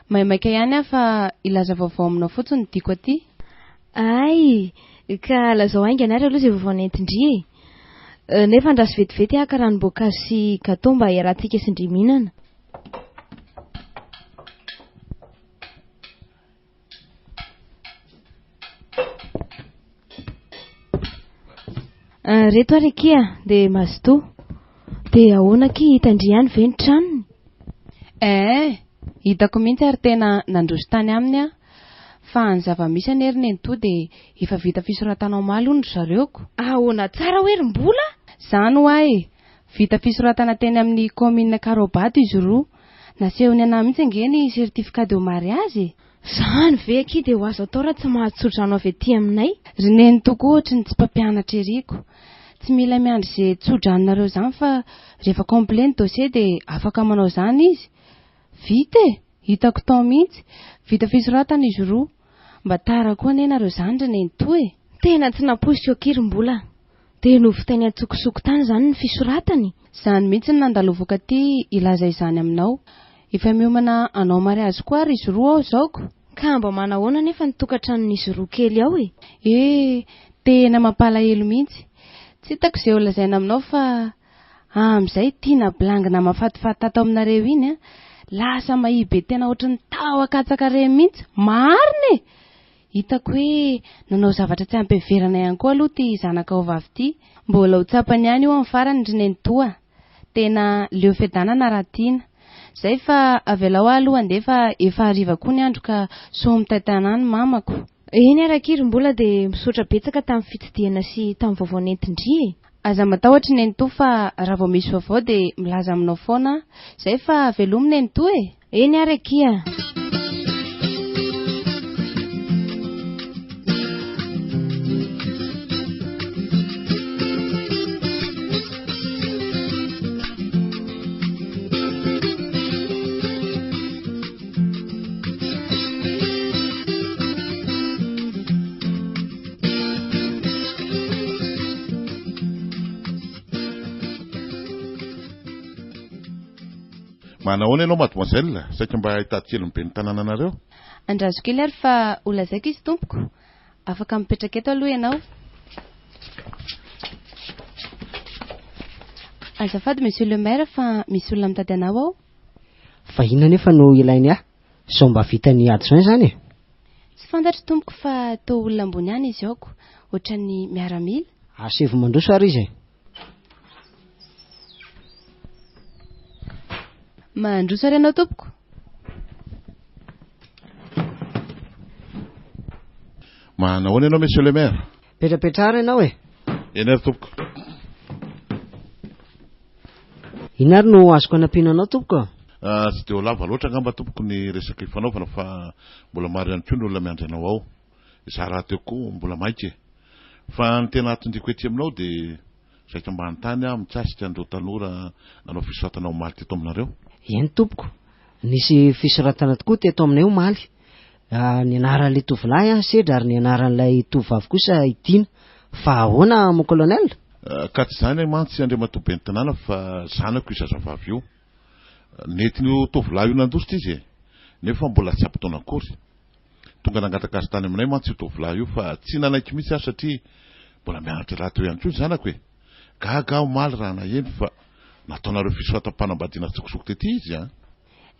Maimaika ihany aho fa ilaza vaovao aminao fotsiny diako aty. Ay, ka lazao aingana ary aloha izay vaovao nentindry e. Nefa andraso vetivety haka ranom-boankazo sy gâteau mba hiarahantsika sy indry mihinana. Reto ary kia dia mazotoa. Dia ahoana ky hitandry ihany ve ny tranony? Hitako mihitsy ary tena nandroso tany aminy a. Fa ny zava-misy anery nentoa dia efa vita fisoratanao maly hono ry zareoko. Ahoana tsara hoe ry mbola? Zany hoay, vita fisoratana teny amin'ny commune Karobato izy roa. Nasehony anahy mihitsy ange ny certificat de mariage. Zany ve kidy ho azo atao raha tsy mahatsotra anao avy aty aminay? Rineny tokoa ohatry ny tsy mpampianatra eriko. Tsy mila miandry izay tsodraninareo izany fa rehefa complet ny dossier dia afaka manao izany izy. Vita e, hitako tao mihitsy. Vita fisoratana izy roa. Mba tara koa nenareo izany rineny toa e. Tena tsy naposiko kirim-bola. Dia novitainy antsokosoko tany izany ny fisoratany. Izany mihitsy ny nandalovako aty ilaza izany aminao. Efa miomana anao mariazy koa ary izy roa ao zaoko. Ka mba manahoana nefa ny tokantranon'izy roa kely ao e. Tena mampalahelo mihitsy. Tsy hitako izay ho lazaina aminao fa amin'izay tiana blangina mafatifaty tato aminareo iny a. Lasa mahibe tena ohatran'ny tao akatsaka reny mihitsy. Marina e! Hitako hoe nanao zavatra tsy ampeverana ihany koa aloha ty zanaka ao vavy ty. Mbola ho tsapany ihany io amin'ny farany rineny toa. Tena leo fedanana raha tiana. Zay fa avela ho aloha andefa efa hariva koa ny andro ka so mitaitana any mamako. Eny arakirim-bola dia misotra betsaka tamin'ny fitsidihana sy tamin'ny vaovao nentindry e. Aza matahotra neny to fa raha vao misy vaovao dia milaza aminao foana. Zay fa velomy neny to e. Eny arakia. Manahoana ianao mademoiselle, saika mba hitady kely mibe ny tanàna anareo? Andrazo kely ary fa olazaiko izy tompoko. Afaka mipetraka eto aloha ianao. Azafady monsieur le maire fa misy olona mitady anao ao. Fa inona nefa no ilainy ahy? Sao mba vitany adjoint zany e? Tsy fantatro tompoko fa tao olona ambony any izy aoko. Ohatran'ny miaramila. Asevo mandroso ary izy. Mandroso ary ianao tompoko. Manahoana ianao monsieur le maire? Petrapetrara ianao e. Eny ary tompoko. Ina ary no azoko anampiana anao tompoko? Tsy dia ho lava loatra angamba tompoko ny resaka fanaovana fa mbola maro ihany koa ny olona miandry anao ao. Izaho raha teo koa mbola maika e. Fa ny tena atondiko ety aminao dia saika mba hanontany aho mitsasika andreo tanora nanao fisoratana omaly teto aminareo. Eny tompoko, nisy fisoratana tokoa teto aminay omaly. Ny anaran'ilay tovolahy sedra ary ny anaran'ilay tovavy kosa itiana. Fa ahoana mon colonel? Ka tsy izany mantsy andriamatoa ben'ny tanàna fa zanako io zazavavy io. Nentin'io tovolahy io nandositra izy e. Nefa mbola tsy ampitaona akory. Tonga nangataka azy tany aminay mantsy io tovolahy io fa tsy nanaiky mihitsy aho satria mbola mianatra raha teo ihany koa zanako e. Gaga omaly raha naheno fa nataonareo fisoratam-panambadiana tsokosoko tety izy a.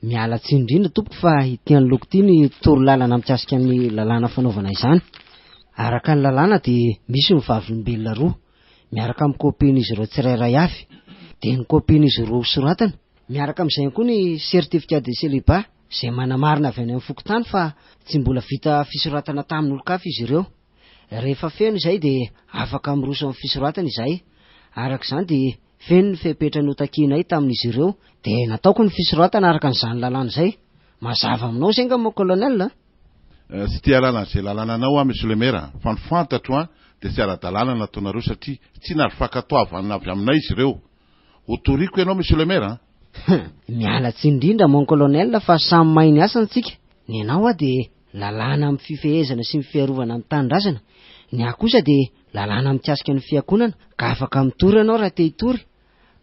Miala tsy indrindra tompoko fa itiany loko ty ny toro-lalana mikasika ny lalàna fanaovana izany. Araka ny lalàna dia misy ny vavolombelona roa miaraka amin'ny kopin'izy ireo tsirairay avy. Dia ny kopin'izy ireo soratana miaraka amin'izay koa ny certificat de célibat izay manamarina avy any amin'ny fokontany fa tsy mbola vita fisoratana tamin'ny olon-kafa izy ireo. Rehefa feno izay dia afaka miroso amin'ny fisoratana izay. Araka izany dia feno ny fepetra notakianay tamin'izy ireo dia nataoko ny fisoratana araka n'izany lalàna izay. Mazava aminao senga mon colonel. Tsy tia lalàna izay lalàna anao monsieur le maire fa ny fantatro dia tsy ara-dalàna nataonareo satria tsy nary fakatoavana avy aminay izy ireo. Otoriko ianao monsieur le maire. Miala tsy indrindra mon colonel fa samy mahay ny asany tsika. Ny anao dia lalàna amin'ny fifehezana sy ny fiarovana amin'ny tanindrazana. Ny ahy kosa dia lalàna mikasika ny fiankonana ka afaka mitory ianao raha te hitory.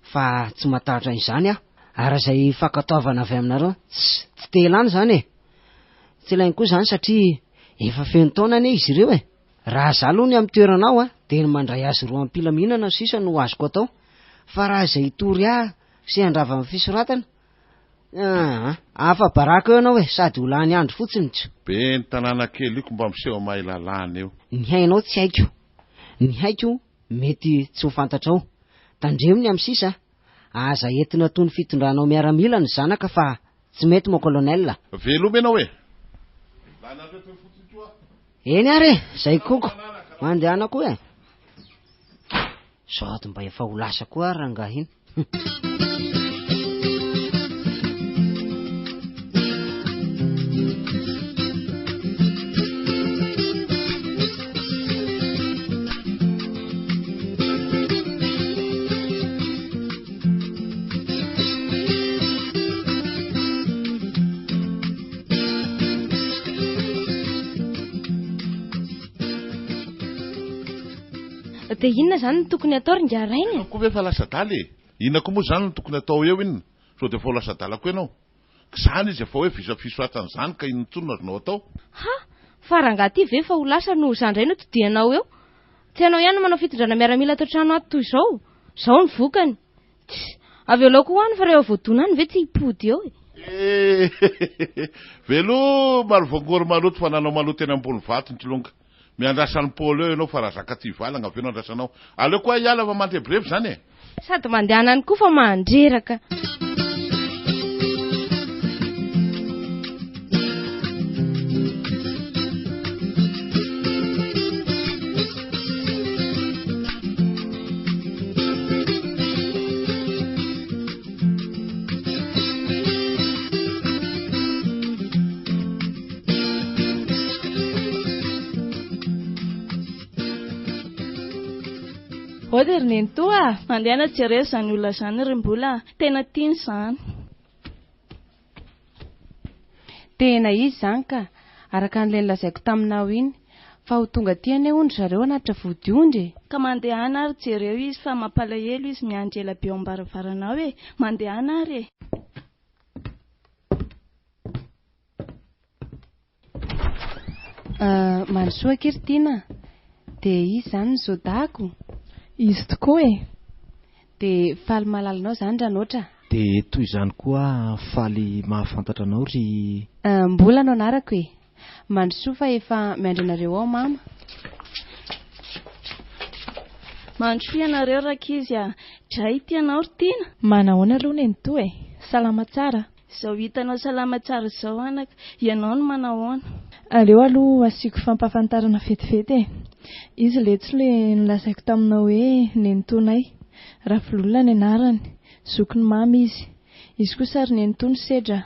Fa tsy matahotra izany aho. Ara izay fakatoavana avy aminareo tsy te ilany izany e. Tsy ilainy koa izany satria efa feno taona anie izy ireo e. Raha izaho aloha ny amin'ny toeranao dia ny mandray azy roa ampilaminana sisa no azoko atao. Fa raha izay hitory aho sy handrava amin'ny fisoratana afa baraka eo ianao e, sady ho lany andro fotsiny tsy. Be ny tanàna kely iko mba miseho mahay lalàna eo. Ny hainao tsy haiko. Ny haiko mety tsy ho fantatrao. Tandremony amin'ny sisa aza entina toy ny fitondranao miaramila ny zanaka fa tsy mety mon colonel. Veloma ianao e. Eny ary, zay koko. Mandehanako e. sady mba efa ho lasa koa rangahy iny. Dia inona izany no tokony atao ry ngarainy? Koa efa lasa dala e. Inona koa moa zany no tokony atao eo inona? Sao dia efa lasa dala koa ianao. Zany izy efa hoe visa fisoatan'izany ka inontsonona azonao atao. Ha, fa rangahy ty ve fa ho lasa no zandray no todianao eo? Tsy ianao ihany manao fitondrana miaramila ato trano ato toy izao. Izao ny vokany. Avy eo laoko hoany fa rehefa voadona any ve tsy hipody eo e. Velo maro voangory maloto fa nanao maloto eny ambony vato ny tsilonga. Miandrasan'ny Paul eo ianao fa raha zaka ty valagna avy eo andrasanao. Aleo koa hiala fa mandebrevy zany e. Sady mandehanany koa fa mandreraka. Ody ry nentoa, mandehana jereo izany olona izany ry mbola tena tiany izany. Tena izy izany ka, araka an'ilay nolazaiko taminao iny, fa ho tonga tiany ondry zareo anatitra vodiondry. Ka mandehana ary jereo izy fa mampalahelo izy miandry ela be ao ambaravarana ao e, mandehana ary e. Mandrosoa Kirtina, dia izy izany ny zodako. Izy tokoa e. Dia faly malalinao izany ranoatra. Dia toy izany koa faly mahafantatra anao ry... Mbola anao narako e. Mandrosoa fa efa miandry anareo ao mama. Mandrosoa ianareo rakizy a. Dray tianao ry tiana. Manahoana aloha nentoa e. Salama tsara. Izao hitanao salama tsara izao anaka. Ianao no manahoana. Aleo aloha asiako fampafantarana fetifety e. Izy le tsy le nolazaiko taminao hoe nentonay. Ravolona ny anarany. Zokony mamy izy. Izy kosa ary nentony sedra.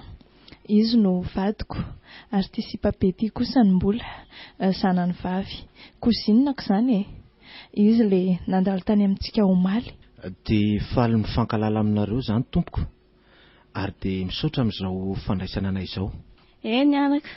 Izy no vadiko. Ary ty sipapety kosa ny mbola. Zanany vavy. Kozinako izany e. Izy le nandalo tany amintsika omaly. Dia faly mifankalala aminareo izany tompoko. Ary dia misaotra amin'izao fandraisana anay izao. Eny anaka.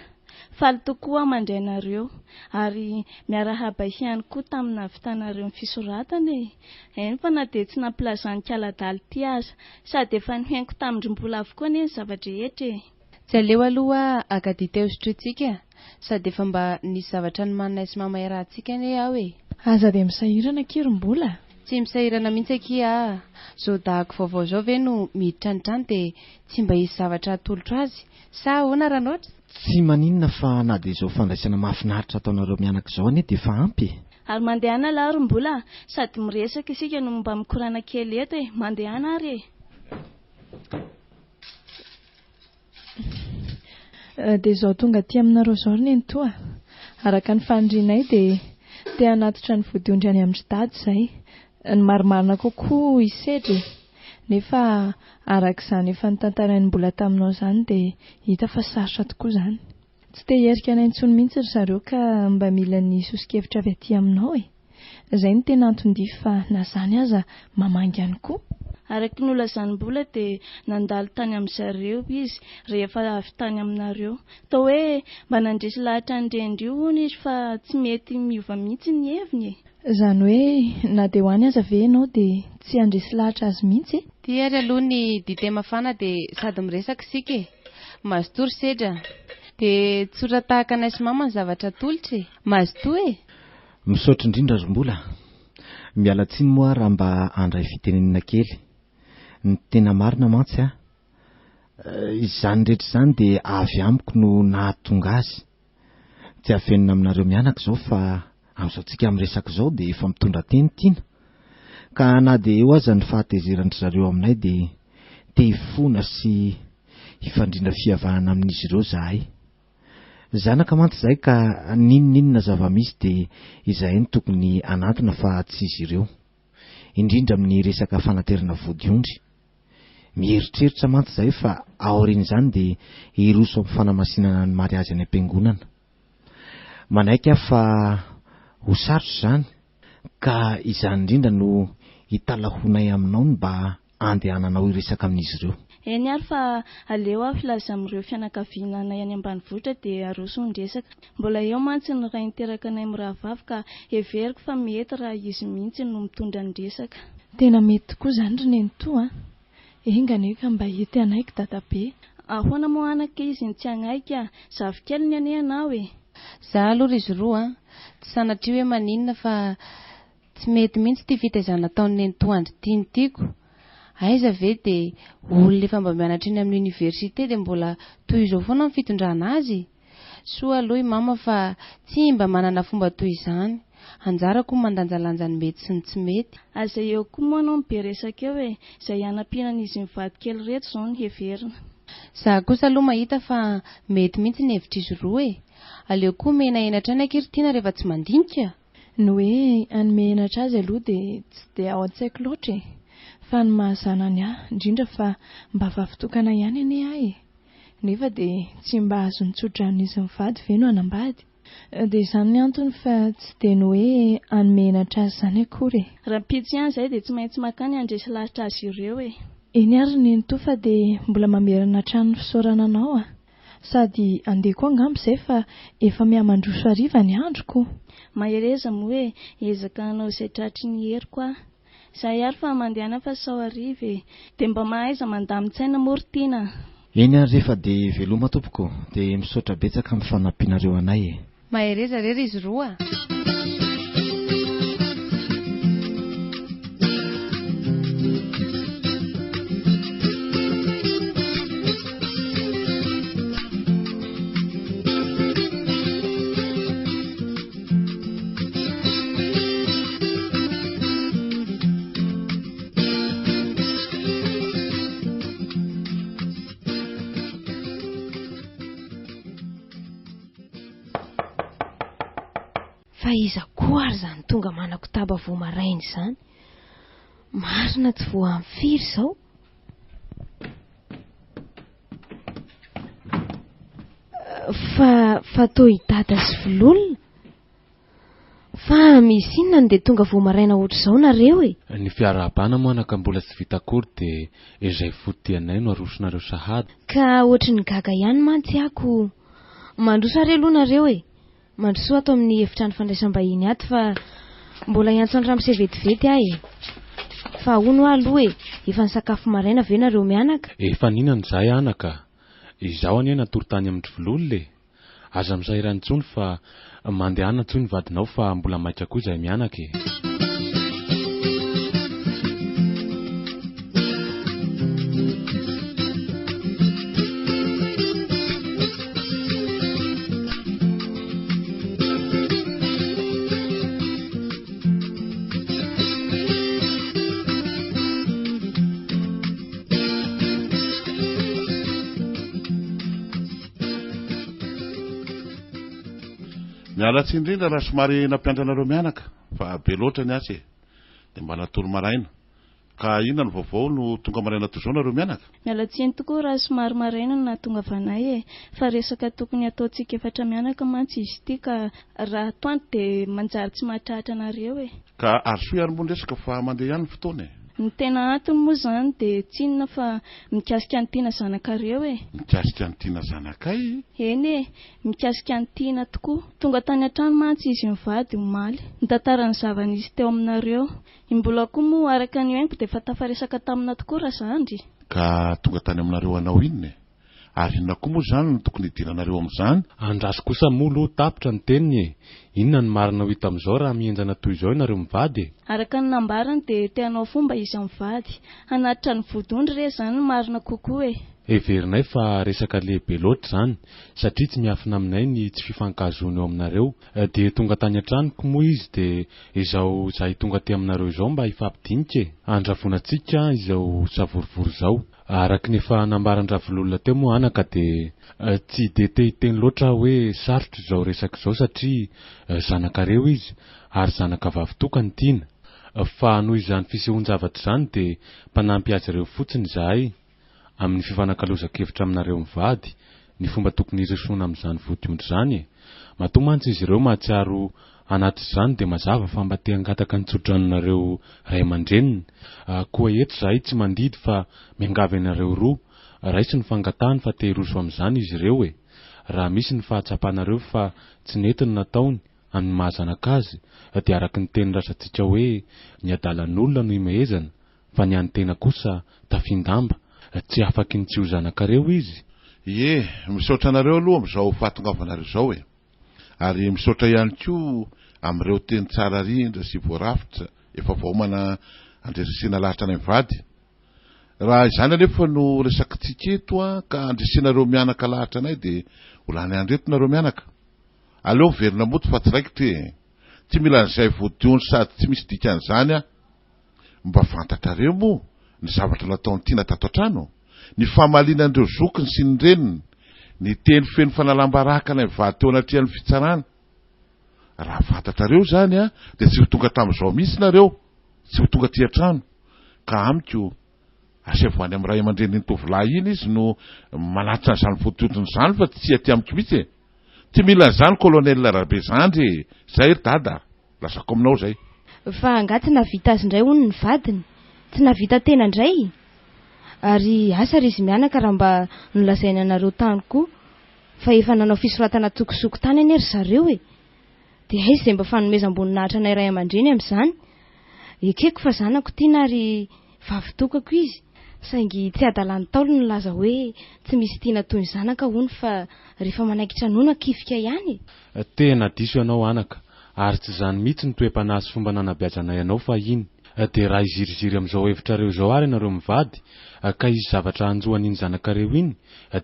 Faly tokoa mandrainareo ary miarahaba ihany koa tamina vitanareo ny fisoratana e. Eny fa na dia tsy nampilazany kaladala ty aza sady efa nihaingo tamindry mbola avokoa ny zavatra rehetra e. Tsy aleo aloha akady teo sotrotsika sady efa mba nisy zavatra ny manana sy mama iarahantsika ne aho e. Aza dia misahirana kiry mbola. Tsy misahirana mihitsy akia. Zao dahako vaovao zao ve no miditra ny trano dia tsy mba hisy zavatra atolotra azy. Sa ahoana ranoatra? Tsy maninona fa na dia izao fandraisana mahafinaritra ataonareo mianaka izao anie dia fa ampy. Ary mandehana lahary mbola sady miresaka isika no mba mikorana kely eto e. Mandehana ary e. Dia izao tonga aty aminareo izao nentoa. Araka ny fandrinay dia te hanatitra ny vodiondry any amin'ny dady izay. Ny marimarina kokoa isedry. Nefa arak'izany efa nitantarainy mbola taminao izany dia hita fa sarotra tokoa izany. Tsy te hierika anay intsony mihitsy ry zareo ka mba mila ny sosikevitra avy aty aminao e. Izay no tena antony fa na izany aza mamangy ihany koa. Araka ny olazany mbola dia nandalo tany amin'izareo izy rehefa avy tany aminareo. Tao hoe mba nandresy lahatra ny rendry io hono izy fa tsy mety miova mihitsy ny heviny e. Izany hoe na dia hoany aza ve ianao dia tsy handresy lahatra azy mihitsy e. Ty ary aloha ny dite mafana dia sady miresaka sika e. Mazotory sedra. Dia tsotra tahaka anay sy mama ny zavatra tolotra e. Mazotoa e. Misaotra indrindra ry mbola. Miala tsiny moa raha mba handray fitenenina kely. Ny tena marina mantsy a. Izany rehetra izany dia avy amiko no nahatonga azy. Tsy afenina aminareo mianaka izao fa amin'izao tsika miresaka izao dia efa mitondra teny tiana. Ka na dia eo aza ny fahatezerandry zareo aminay dia te hifona sy hifandrindra fihavanana amin'izy ireo zahay. Zanaka mantsy izay ka ninninona zava-misy dia izay ny tokony anatona fa tsy izy ireo. indrindra amin'ny resaka fanaterana vodiondry. Mieritreritra mantsy izay fa aorian'izany dia hiroso amin'ny fanamasinana ny mariazy any am-piangonana. Manaiky aho fa ho sarotra izany ka izany indrindra no hitalahonay aminao ny mba andehananao iresaka amin'izy ireo. Eny ary fa aleo aho filaza amin'ireo fianakaviana anay any ambanivohitra dia aroso ny resaka. Mbola eo mantsy ny raha niteraka anay mirahavavy ka heveriko fa mety raha izy mihitsy no mitondra ny resaka. Tena mety tokoa izany roneny toa. Enganeka mba hety anaiky dadabe. Ahoana moa anaka izy ny tsy anaika, zafikely ny anay anao e. Za aloha izy roa tsy sanatria hoe maninona fa tsy mety mihitsy ty fitaizana ataon'ny neny toandry tiako. Aiza ve dia olona efa mba mianatra eny amin'ny oniversite dia mbola toy izao foana ny fitondrana azy. Soa aloha i mama fa tsy mba manana fomba toy izany. Anjara koa mandanjalanja ny mety sy ny tsy mety. Aza eo koa moa anao miberesaka eo e, izay anampianan'izy mivady kely reto izao ny heverina. Za kosa aloha mahita fa mety mihitsy ny hevitr'izy roa e. Aleo koa mena enatra ny ankiritiana rehefa tsy mandinika. Ny hoe anome enatra azy aloha dia tsy dia ao an-tsaiko loatra e. Fa ny mahazanany ahy indrindra fa mba vavitokana ihany ane ahy e. Nefa dia tsy mba azo nitsodran'izy mivady ve no anambady. Dia izany ny antony fa tsy dia ny hoe anome enatra azy izany akory e. Raha mpitsy ihany izay dia tsy maintsy makany andresy lahatra azy ireo e. Eny ary neny toa fa dia mbola mamerana trano fisaorana anao a. Sady andeha koa angamba izay fa efa mihamandroso hariva ny androko. Mahereza moa hoe ezaka anao izay tratry ny heriko aho. Izay ary fa mandehana fa sao hariva e. Dia mba mahaiza mandamin-tsaina mortiana. Eny ary rehefa dia veloma tompoko dia misaotra betsaka amin'ny fanampianareo anay e. Mahereza rery izy roa. Fa iza koa ary izany tonga manako taba vao maraina izany. Marina tsy voa amin'ny firy izao. Fa toa hidada sy filolona. Fa misy inona no dia tonga vao maraina ohatr'izao nareo e. Ny fiarahana moa anaka mbola tsy vita akory dia izay fotianay no arosonareo sahady. Ka ohatry ny gaga ihany mantsy ako. Mandroso are aloha nareo e. Mandroso ato amin'ny efitrano fandraisam-bahiny ato fa mbola hiantso ny ramose vetivety ahy e. Fa hono aloha e, efa ny sakafo maraina ve nareo mianaka? Efa ninana izahay anaka. Izaho anie natory tany amin'ny vololona e. Aza misahirana intsony fa mandehana intsony ny vadinao fa mbola maika koa izahay mianaka e. Miala tsy indrindra raha somary nampiandranareo mianaka fa be loatra ny asa e. Dia mba natory maraina. Ka inona ny vaovao no tonga maraina toy izao nareo mianaka? Miala tsiny tokoa raha somary maraina na tonga vanay e. Fa resaka tokony ataontsika efatra mianaka mantsy izy ity ka raha toandro dia manjary tsy mahatratra anareo e. Ka arosoa ihany moa ny resaka fa mandeha ihany ny fotoana e. Ny tena antony moa izany dia tsinona fa mikasika ny tiana zanakareo e. Mikasika ny tiana zanakay? Eny e, mikasika ny tiana tokoa. Tonga tany an-trano mantsy izy mivady omaly. Ny tantarany zava-nisy teo aminareo. Mbola koa moa araka ny haingo dia efa tafaresaka tamina tokoa raha zandry. Ka tonga tany aminareo anao inona e? Ary inona koa moa izany no tokony hidiranareo amin'izany? Andraso kosa molo tapitra ny teniny e. Inona ny marina ho hita amin'izao raha mienjana toy izao ianareo mivady e? Araka ny nambarany dia teanao fomba izy mivady. Hanatitra ny vodondry re izany ny marina kokoa e. Heverinay fa resaka lehibe loatra izany satria tsy miafina aminay ny tsy fifankahazoana eo aminareo. Dia tonga tany an-tranoko moa izy dia izao izahay tonga te aminareo izao mba hifampidinika e. Andrafonantsika izao savorivory izao. Araka ny efa nambaran-dravololona teo moa anaka dia tsy dia te hiteny loatra hoe sarotra izao resaka izao satria zanakareo izy ary zanaka vavy toka ny tiana. fa noho izany fisehoan-javatra izany dia mpanampy azy ireo fotsiny izahay amin'ny fifanankalozan-kevitra aminareo mivady ny fomba tokony hiresoana amin'izany vodiondry izany. Matoa mantsy izy ireo mahatsiaro anaty izany dia mazava fa mba te hangataka ny tsodranonareo ray aman-dreniny. Koa eto izahay tsy mandidy fa miangavy anareo roa, raisy ny fangatahany fa te hiroso amin'izany izy ireo e. Raha misy ny fahatsapanareo fa tsy netiny nataony amin'ny mahazanaka azy dia araka ny teny rasantsika hoe ny adalan'olona no imehezana fa ny an'ny tena kosa tafindamba, tsy afaky ny tsy ho zanakareo izy. Misaotra anareo aloha amin'izao fahatongavanareo izao e, ary misaotra ihany koa amin'ireo teny tsara rindra sy voarafitra efa vaomana andresina lahatra any mivady. Raha izany anefa no resakitsika eto ka andresinareo mianaka lahatra anay dia olany andreto nareo mianaka. Aleo verina moto fa tsy raikitra e, tsy mila n'izay vodiondry sady tsy misy dikan'izany mba fantatrareo moa ny zavatra nataony tiana tato an-trano, ny famalinan'ireo zokiny sy ny reniny, ny teny feno fanalambaraka nay mivady teo anatrihan'ny fitsarana. Raha fantatrareo zany dia tsy ho tonga tamin'izao misy nareo, tsy ho tonga ty an-trano, ka amiko asevoany amin'ny ray aman-dreniny tovolahy iny izy no manatitra n'izany vodiondriny izany fa tsy aty amiko mihitsy e. Tsy mila n'izany kolonel Rabe zandry, zay ry dada, lasako aminao zay. Fa anga tsy navita azy indray hono ny vadiny, tsy navita tena indray. Ary asa ry izy mianaka raha mba nolazaina anareo tany koa fa efa nanao fisoratana tsokosoko tany any ry zareo e. Dia aizy izay mba fanomezam-boninahitra anay ray aman-dreny amin'izany. Ekeko fa zanako tiana ary vavitokako izy, saingy tsy adalan'ny Taolo no laza hoe tsy misy tiana toy ny zanaka hono fa rehefa manaikitra nono akifika ihany. Tena diso ianao anaka, ary tsy izany mihitsy ny toe-panahy sy fomba nanabeazanay ianao fa iny. Dia raha iziriziry amin'izao hevitrareo izao ary ianareo mivady ka izy zavatra anjohan'iny zanakareo iny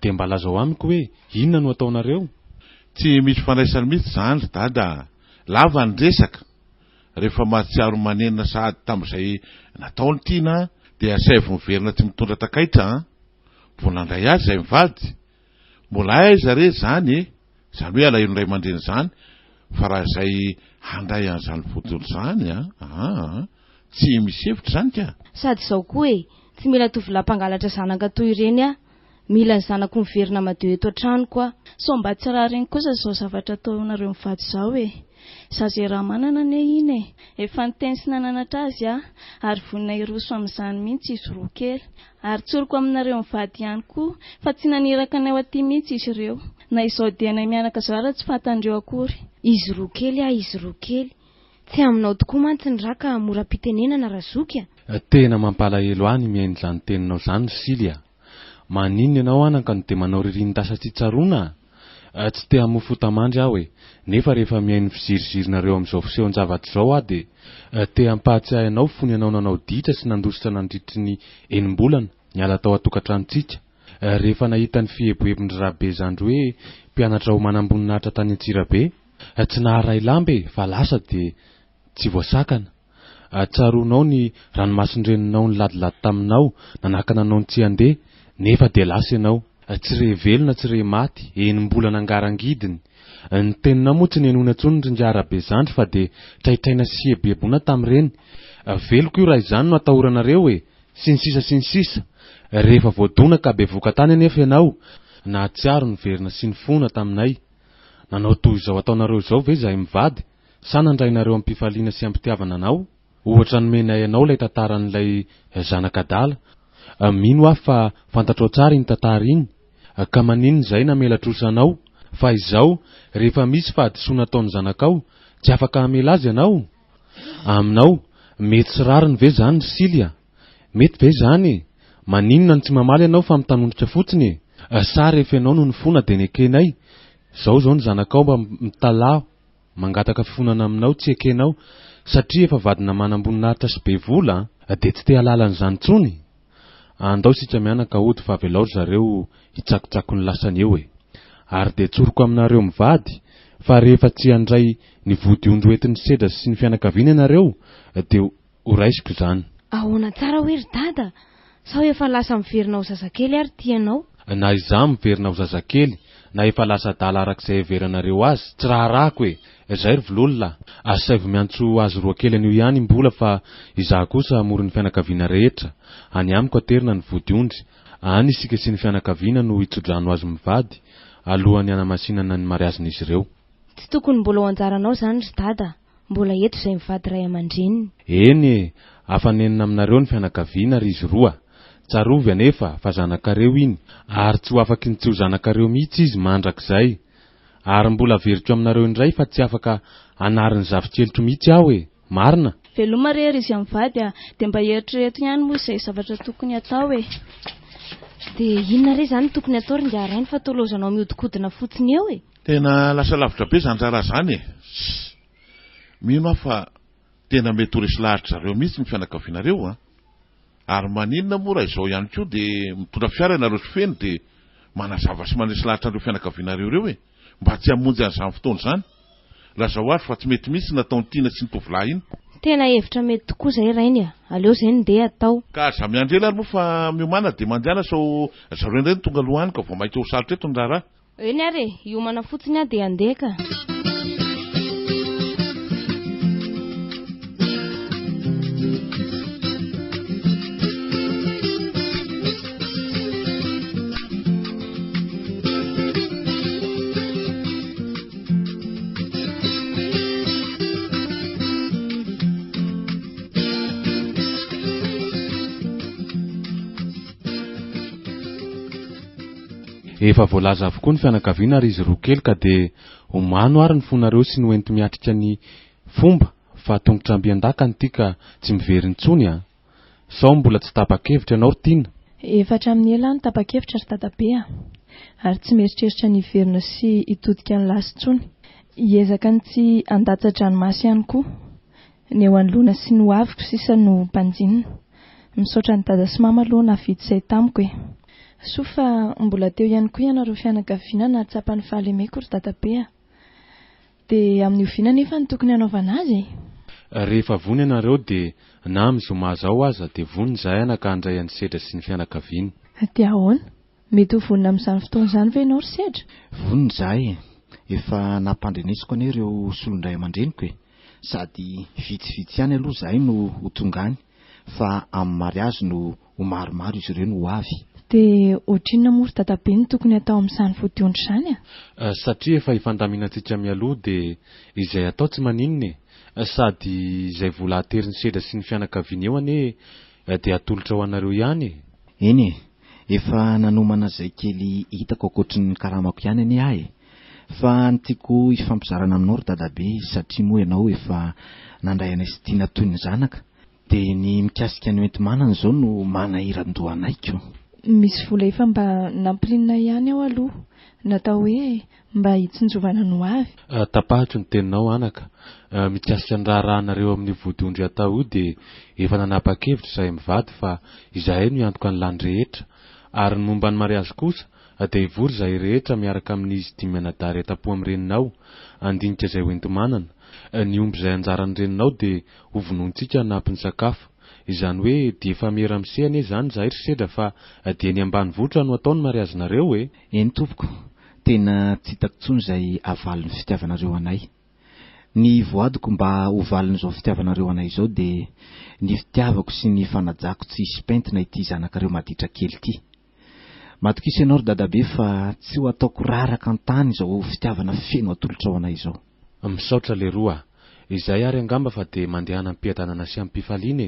dia mba lazao amiko hoe inona no ataonareo. Tsy misy fandraisany mihitsy zany dada, lava ny resaka. Rehefa mahatsiaro manenina sahady tamin'izay nataony tiana dia asaivo miverina tsy mitondra takaitra. Vonandray azy izay mivady, mbola aiza re zany zany hoe alahelo ray aman-dreny zany, fa raha izay handray an'izany vodiondry zany tsy misy hevitra zany ka. Sady izao koa e, tsy mila tovolahy mpangalatra zanaka toy ireny mila ny zanako miverina madio eto an-trano koa. So mba tsy raha reny kosa izao zavatra ataonareo mivady izao e. Za zay raha manana ane iny e, efa niteny sy nananatra azy ary vonina hiroso amin'izany mihitsy izy roa kely. Ary tsoriko aminareo mivady ihany koa fa tsy naniraka anay aty mihitsy izy ireo. Na izao dia anay mianaka izao ary tsy fantandreo akory. Izy roa kely izy roa kely. Tsy aminao tokoa mantsy ny raka mora pitenenana razoky. Tena mampalahelo any mihaino izany teninao izany Silia. Maninona ianao anaka no dia manao ririn-dasa tsy tsaroana. Tsy te hamofo tamandry aho e, nefa rehefa mihaino fizirizirinareo amin'izao fisehoan-javatra izao dia te hampahatsiahy anao fony ianao nanao ditra sy nandositra nandritry ny enim-bolana niala tao atokantranontsika. Rehefa nahita ny fihebohebon'ny Rabe zandry hoe mpianatra ho manamboninahitra tany Antsirabe, tsy naharay lambe fa lasa dia tsy voasakana. Tsaroanao ny ranomasin-dreninao ny ladilady taminao, nanakana anao ny tsy handeha, nefa dia lasa ianao. Tsy re velona tsy re maty, enim-bolana angarangidiny. Ny teninao moa tsy nenona intsony ndry Rabe zandry fa dia traitraina sy hebebona tamin'ireny. Veloko io raha izany no atahoranareo e, sy ny sisa. Rehefa voadona ka be voka tany anefa ianao, nahatsiaro ny verina sy ny fona taminay. Nanao toy izao ataonareo izao ve izahay mivady? Sa nandrainareo am-pifaliana sy am-pitiavana anao? Ohatra nomenay ianao ilay tantaran'ilay zanak'adala. Mino aho fa fantatrao tsara iny tantara iny, ka maninona izay namelatrosa anao? Fa izao rehefa misy fahadisoana ataon'ny zanakao, tsy afaka hamela azy ianao? Aminao mety sy rariny ve zany Silia? Mety ve zany? Maninona ny tsy mamaly ianao fa mitanondritra fotsiny? Sa rehefa ianao no ny fona dia ny ekenay? Zao ny zanakao mba mitalaho mangataka fifonana aminao tsy ekenao, satria efa vadina manamboninahitra sy be vola dia tsy te halala an'izany tsony. Andao sika mianaka hody fa velao zareo hitsakotsako ny lasany eo e. Ary dia tsoroko aminareo mivady fa rehefa tsy handray ny vodiondry entin'ny sedra sy ny fianakaviana ianareo dia ho raisiko izany. Ahoana tsara hoe ry dada, sao efa lasa miverina ho zazakely ary tianao? Na izaho miverina ho zazakely, na efa lasa adala arak'izay heveranareo azy, tsy raharahako e. Izay ry vololona, asaivo miantso azy roa kely an'io ihany mbola fa izaho kosa moron'ny fianakaviana rehetra. Any amiko aterina ny vodiondry. Any isika sy ny fianakaviana no hitsodrano azy mivady alohan'ny anamasinana ny mariazin'izy ireo. Tsy tokony mbola ho anjaranao zany ry dada, mbola eto izay mivady ray aman-dreniny. Eny, afanenina aminareo ny fianakaviana ry izy roa. Tsarovy anefa fa zanakareo iny, ary tsy ho afaky ny tsy ho zanakareo mihitsy izy mandrakizay. Ary mbola averitro aminareo indray fa tsy afaka anariny zafikelitro mihitsy aho e. Marina. Veloma rery izy amivady dia mba eritrereto ihany moa izay zavatra tokony atao e. Dia inona re zany tokony atao ry njarainy fa tolozanao miodikodina fotsiny eo e. Tena lasa lavitra be zanjara zany e. Mino aho fa tena mety ho resy lahatra zareo mihitsy ny fianakavianareo Ary maninona moa raha izao ihany koa dia mitondra fiara ianareo sy Feon'i dia manazava sy manesy lahatra an'ireo fianakavianareo ireo e. Mba tsy hamonjy an'izany fotoana izany. Lazao ary fa tsy mety mihitsy nataony tiana sy ny tovolahy iny. Tena hevitra mety tokoa izay rainy aleo izay ndeha atao. Ka za miandrela ary moa fa miomana dia mandehana sao zareo indray tonga aloha any ka vao mahita ho sarotra eto ny raharaha. Eny ary hiomana fotsiny dia andeha ka. Efa voalaza avokoa ny fianakaviana ary izy roa kely ka dia omano ary ny fonareo sy ny hoenty miatrika ny fomba fa tongotra ambian-daka ny tika tsy miverintsony sao mbola tsy tapa-kevitra ianao ry tiana. Efatra amin'ny ela ny tapa-kevitra ry dadabe ary tsy mieritreritra ny verina sy hitodika ny lasintsony. Hiezaka ny tsy andatsa-dranomasy ihany koa ny eo anoloana sy ny hoaviko sisa no mpanjinina. Misaotra ny dada sy mama aloha navidy izay tamiko Sofa mbola teo ihany koa ianareo fianakaviana na tsapany fahalemeko ry dadabe dia amin'ny oviana nefa ny tokony hanaovana azy Rehefa vony ianareo dia na mizoma zao aza dia vony izahay anakandray any sedra sy ny fianakaviana. Dia ahoana? Mety ho vonina amin'izany fotoana izany ve ianao ry sedra? Vony izahay efa nampandrenesiko ane ireo solondray aman-dreniko sady vitsivitsy ihany aloha izahay no ho tonga any fa amin'ny mariazy no ho maromaro izy ireo no ho avy. Dia ohatrinona moa ry dadabe ny tokony atao amin'izany vodiondry izany Satria efa hifandaminantsika mialoha dia izay atao tsy maninona sady izay vola ateriny sedra sy ny fianakaviana eo ane dia atolotra ho anareo ihany Eny efa nanomana izay kely hitako ankoatry ny karamako ihany ane ahy fa ny tiako hifampizarana aminao ry dadabe satria moa ianao efa nandray anay sy tiana toy ny zanaka dia ny mikasika ny oenty-manana izao no manahiran-doha anaiko. Misy vola efa mba nampirinina ihany ao aloha natao hoe mba hitsinjovana no avy. Tapahatro ny teninao anaka. Mikasika ny raharanareo amin'ny vodiondry atao io dia efa nanapa-kevitra izahay mivady fa izahay no iantoka ny lany rehetra ary ny momba ny mariazy kosa dia hivory izahay rehetra miaraka amin'izy dimy anadary etapo amin'ny reninao andinika izay hoenti-manana. Ny omby izay anjaran'ny reninao dia ho vonontsika nampy ny sakafo. Izany hoe dia efa miera-misehana izany izahay ry sedra fa dia ny ambanivohitra no ataony mariazinareo Eny tompoko, tena tsy hitako intsony izay avaly ny fitiavanareo anay. Ny voadiko mba ho valin'izao fitiavanareo anay izao dia ny fitiavako sy ny fanajako tsy hisy pentina ity zanakareo maditra kely ity. Matokisa ianao ry dadabe fa tsy ho ataoko raraka an-tany izao fitiavana feno atolotra ao anay izao. Misaotra leroa. Izay ary angamba fa dia mandeha anam-piadanana sy am-pifaliana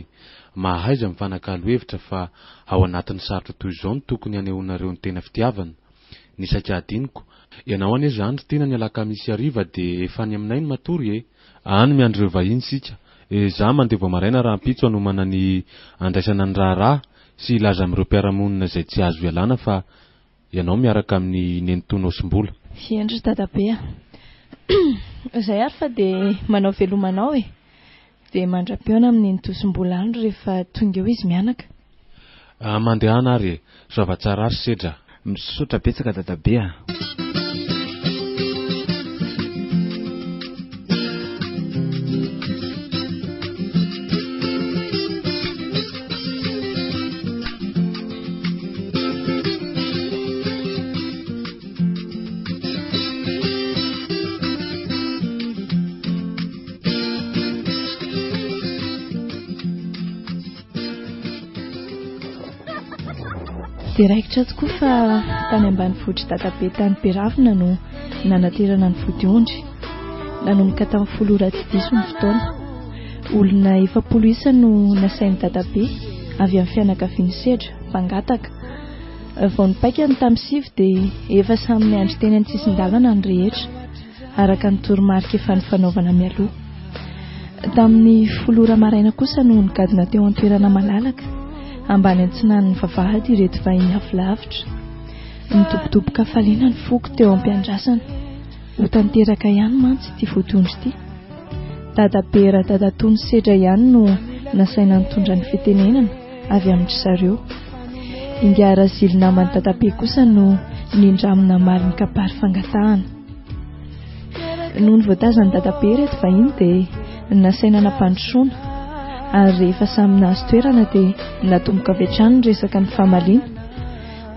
mahaiza mifanakalo hevitra fa ao anatin'ny sarotra toy izao no tokony hanehoanareo ny tena fitiavana. Ny saika adiniko, ianao ane izany ry tena ny alakamisy hariva dia efa ny aminay ny matory Any miandreo vahiny sika. Izaho mandeha vao maraina raha ampitso hanomana ny andraisana ny raharaha sy ilaza amin'ireo mpiara-monina izay tsy azo ialana fa ianao miaraka amin'ny nenitono osim-bola. Fiendry dadabe izay ary fa dia manao velomanao dia mandra-peona amin'ny nenitosim-bola andro rehefa tonga eo izy mianaka. Mandehana ary zava-tsara ary sedra. Misaotra betsaka dadabe dia raikitra tokoa fa tany ambanivohitra dadabe tany Beravina no nanaterana ny vodiondry, nanomboka tamin'ny 10 ora tsy diso ny fotoana. Olona 70 isa no nasain'ny dadabe avy amin'ny fianakaviany Sedra Mpangataka. Vao nipaika ny tamin'ny 7 dia efa samy miandry teny an-tsisin-dalana ny rehetra araka ny toromarika efa nifanaovana mialoha. Tamin'ny 10 ora maraina kosa no nigadona teo an-toerana malalaka ambany antsinan'ny vavahady ireto vahiny avy lavitra. Nitobotoboka faliana ny foko teo am-piandrasana. Ho tanteraka ihany mantsy ity vodiondry ity. Dadabe ra dadatony Sedra ihany no nasaina nitondra ny fitenenana avy amin'ny zareo. Ingara zily namany dadabe kosa no nindramina mali ny kapary fangatahana. Noho ny voatazan'ny dadabe reto vahiny dia nasaina nampandrosoana ary rehefa samy nahazo toerana dia natomboka avy hatrany ny resaka ny famaliana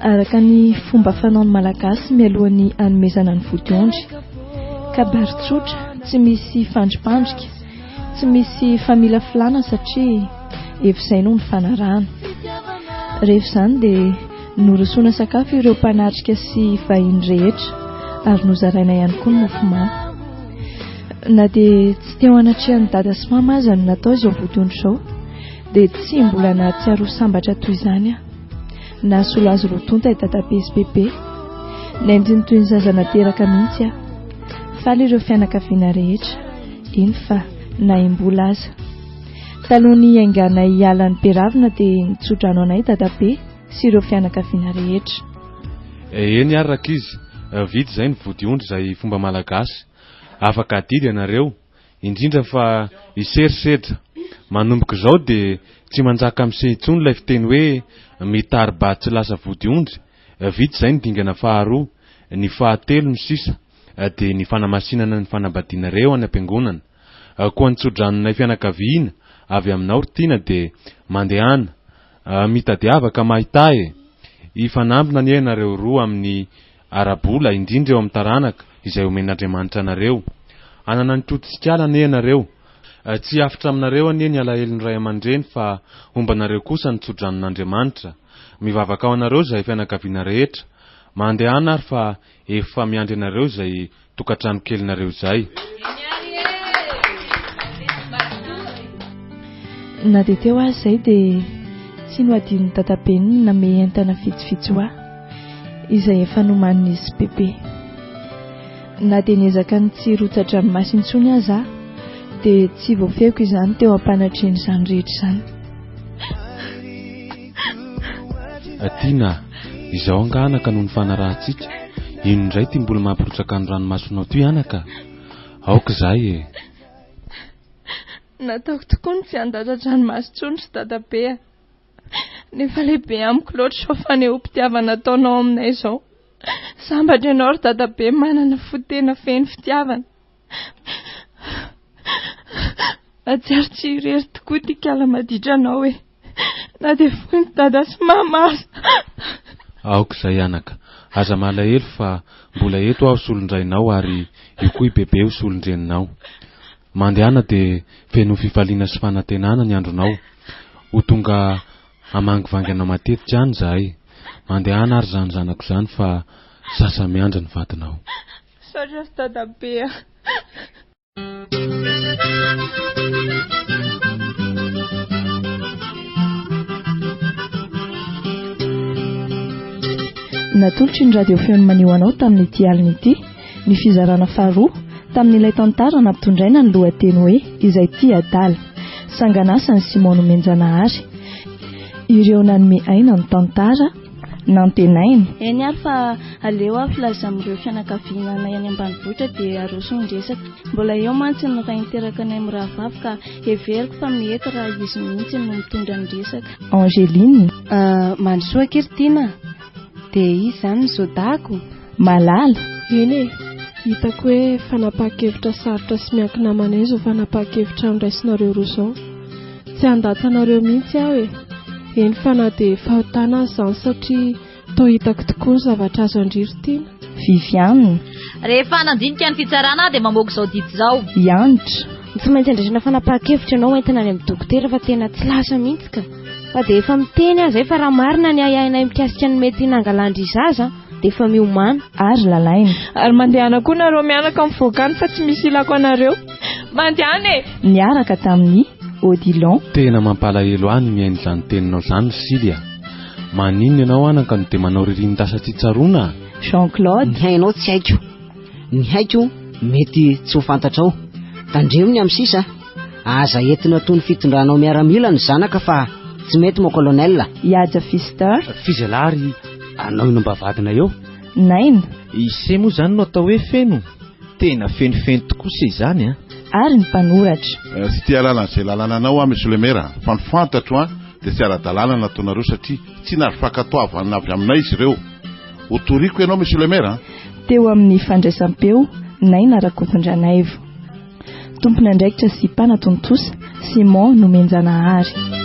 araka ny fomba fanaon'ny Malagasy mialohan'ny hanomezana ny vodiondry. Kabary tsotra, tsy misy fandrimpandrika, tsy misy famila filana satria efizay no ny fanarahana. Rehefa izany dia norosoana sakafo ireo mpanatrika sy vahiny rehetra ary nozaraina ihany koa ny mofomamy. Na dia tsy teo anatrehan'ny dada sy mama aza no natao izao vodiondry izao dia tsy mbola nahatsiaro sambatra toy izany aho. Nasolo azy rotonta dadabe sy bebe, naindriny toy ny zaza nateraka mihitsy aho. Faly ireo fianakaviana rehetra, iny fa naim-bola aza. Talohan'ny haingana hialan'ny Beravina dia nitsodrano anay dadabe sy ireo fianakaviana rehetra. Eny araka izy, vita izay ny vodiondry izay fomba Malagasy. Afaka adidy ianareo, indrindra fa iserisedra. Manomboka izao dia tsy manjaka amin'iseny intsony ilay fiteny hoe mitariba tsy lasa vodiondry. Vita izay ny dingana faharoa, ny fahatelo ny sisa dia ny fanamasinana ny fanambadianareo any am-piangonana. Koa nitsodranonay fianakaviana avy aminao tiana dia mandehana mitadiavaka mahita ifanambina ny ianareo roa amin'ny arabola indrindra eo amin'ny taranaka izay omen'Andriamanitra anareo. Anana ny trotsikala ny ianareo, tsy afitra aminareo anie ny alaheliny ray aman-dreny fa ombanareo kosa ny tsodranon'Andriamanitra. Mivavaka ao anareo izay fianakaviana rehetra, mandehana ary fa efa miandry anareo izay tokantrano kelinareo izay. Na dia teo azy izay dia tsy noadin'ny dadabe ny name entana fitsifitsy ho aho izay efa nomanin'izy bebe. Na dia niezaka ny tsy rotsatra amin'ny masintsony aza aho dia tsy voafehiko izany teo ampanatreny izany rehetra izany. Tiana, izaho anga anaka noho ny fanarahantsika. Ino indray ty mbola mampirotsaka ny ranomasonao ty anaka? Aoka izay Nataoko tokoa ny tsy andadradranomasontsony sy dadabe. Nefa lehibe amiko loatra sao faneho-pitiavana ataonao aminay izao. Sambatra ianao ry dadabe manana fotena feno fitiavana. Atsiaro tsy irery tokoa ty kala maditranao hoe na dia foy ny dada sy mama aza. Aoka izay anaka, aza malahelo fa mbola eto aho solondrainao ary io koa i bebe ho solondreninao. Mandehana dia feno fifaliana sy fanantenana ny andronao. Ho tonga amangivangana matetika ihany zahay. Mandehana ary zany zanako izany fa sasa miandra ny vadinao. Saotra sy dadabe. Natolotry ny radio Feon'i Mania anao tamin'ity alina ity, ny fizarana faharoa tamin'ilay tantara nampitondraina ny lohateny hoe Izay ty adala, sanganasany Simona Menjanahary. Ireo nanome aina ny tantara nantenainy. Eny ary fa aleo aho filaza amin'ireo fianakaviana nay any ambanivohitra dia aroso ny resaka. Mbola eo mantsy no raha niteraka nay amin'ny rahavavy ka heveriko fa mihety raha izy mihitsy no mitondra ny resaka. Angeline, mandrosoa Kirtina. Dia izy izany ny zodako. Malala. Eny hitako hoe fanapahan-kevitra sarotra sy miankina amanay izao fanapahan-kevitra niraisinareo roa izao. Tsy andatsanareo mihitsy aho eny fa na dia fahotana izany satria toa hitako tokoa ny zavatra azo andriry tiana. Viviane. Rehefa nandinika ny fitsarana dia mamoaka izao didy izao. Yanitra. Tsy maintsy andraisana fanapahan-kevitra ianao entina any amin'ny dokotera fa tena tsy lasa mihitsy ka. fa dia efa miteny azy fa raha marina ny ayainay mikasika ny mety nangalandry izaza dia efa miomana ary lalaina ary mandehana koa nareo mianaka amin'ny voakany fa tsy misy ilako anareo mandehana niaraka tamin'ny Odilon. Tena mampalahelo any miaino izany teninao izany Silia. Maninona ianao anaka no dia manao ririnita tsy tsaroana? Jean-Claude. Ny hainao tsy haiko. Ny haiko mety tsy ho fantatrao. Tandremony amin'ny sisa. Aza entina toy ny fitondranao miaramila ny zanaka fa tsy mety mo colonel. Iaja Fister. Fizelary anao ino mbavadina eo? Naina. Ise moa izany no atao hoe feno. Tena fenofeno tokoa se izany ary ny mpanoratra. Sy tia lalana izay lalànanao Monsieur le Maire, fa ny fantatro dia tsy ara-dalàna nataonareo satria tsy nary fankatoavana avy aminay izy ireo. Ho toriko ianao Monsieur le Maire. Teo amin'ny fandraisam-peo Naina Rakotondranaivo. Tompona andraikitra sy mpanatontosa Simon no menjanahary.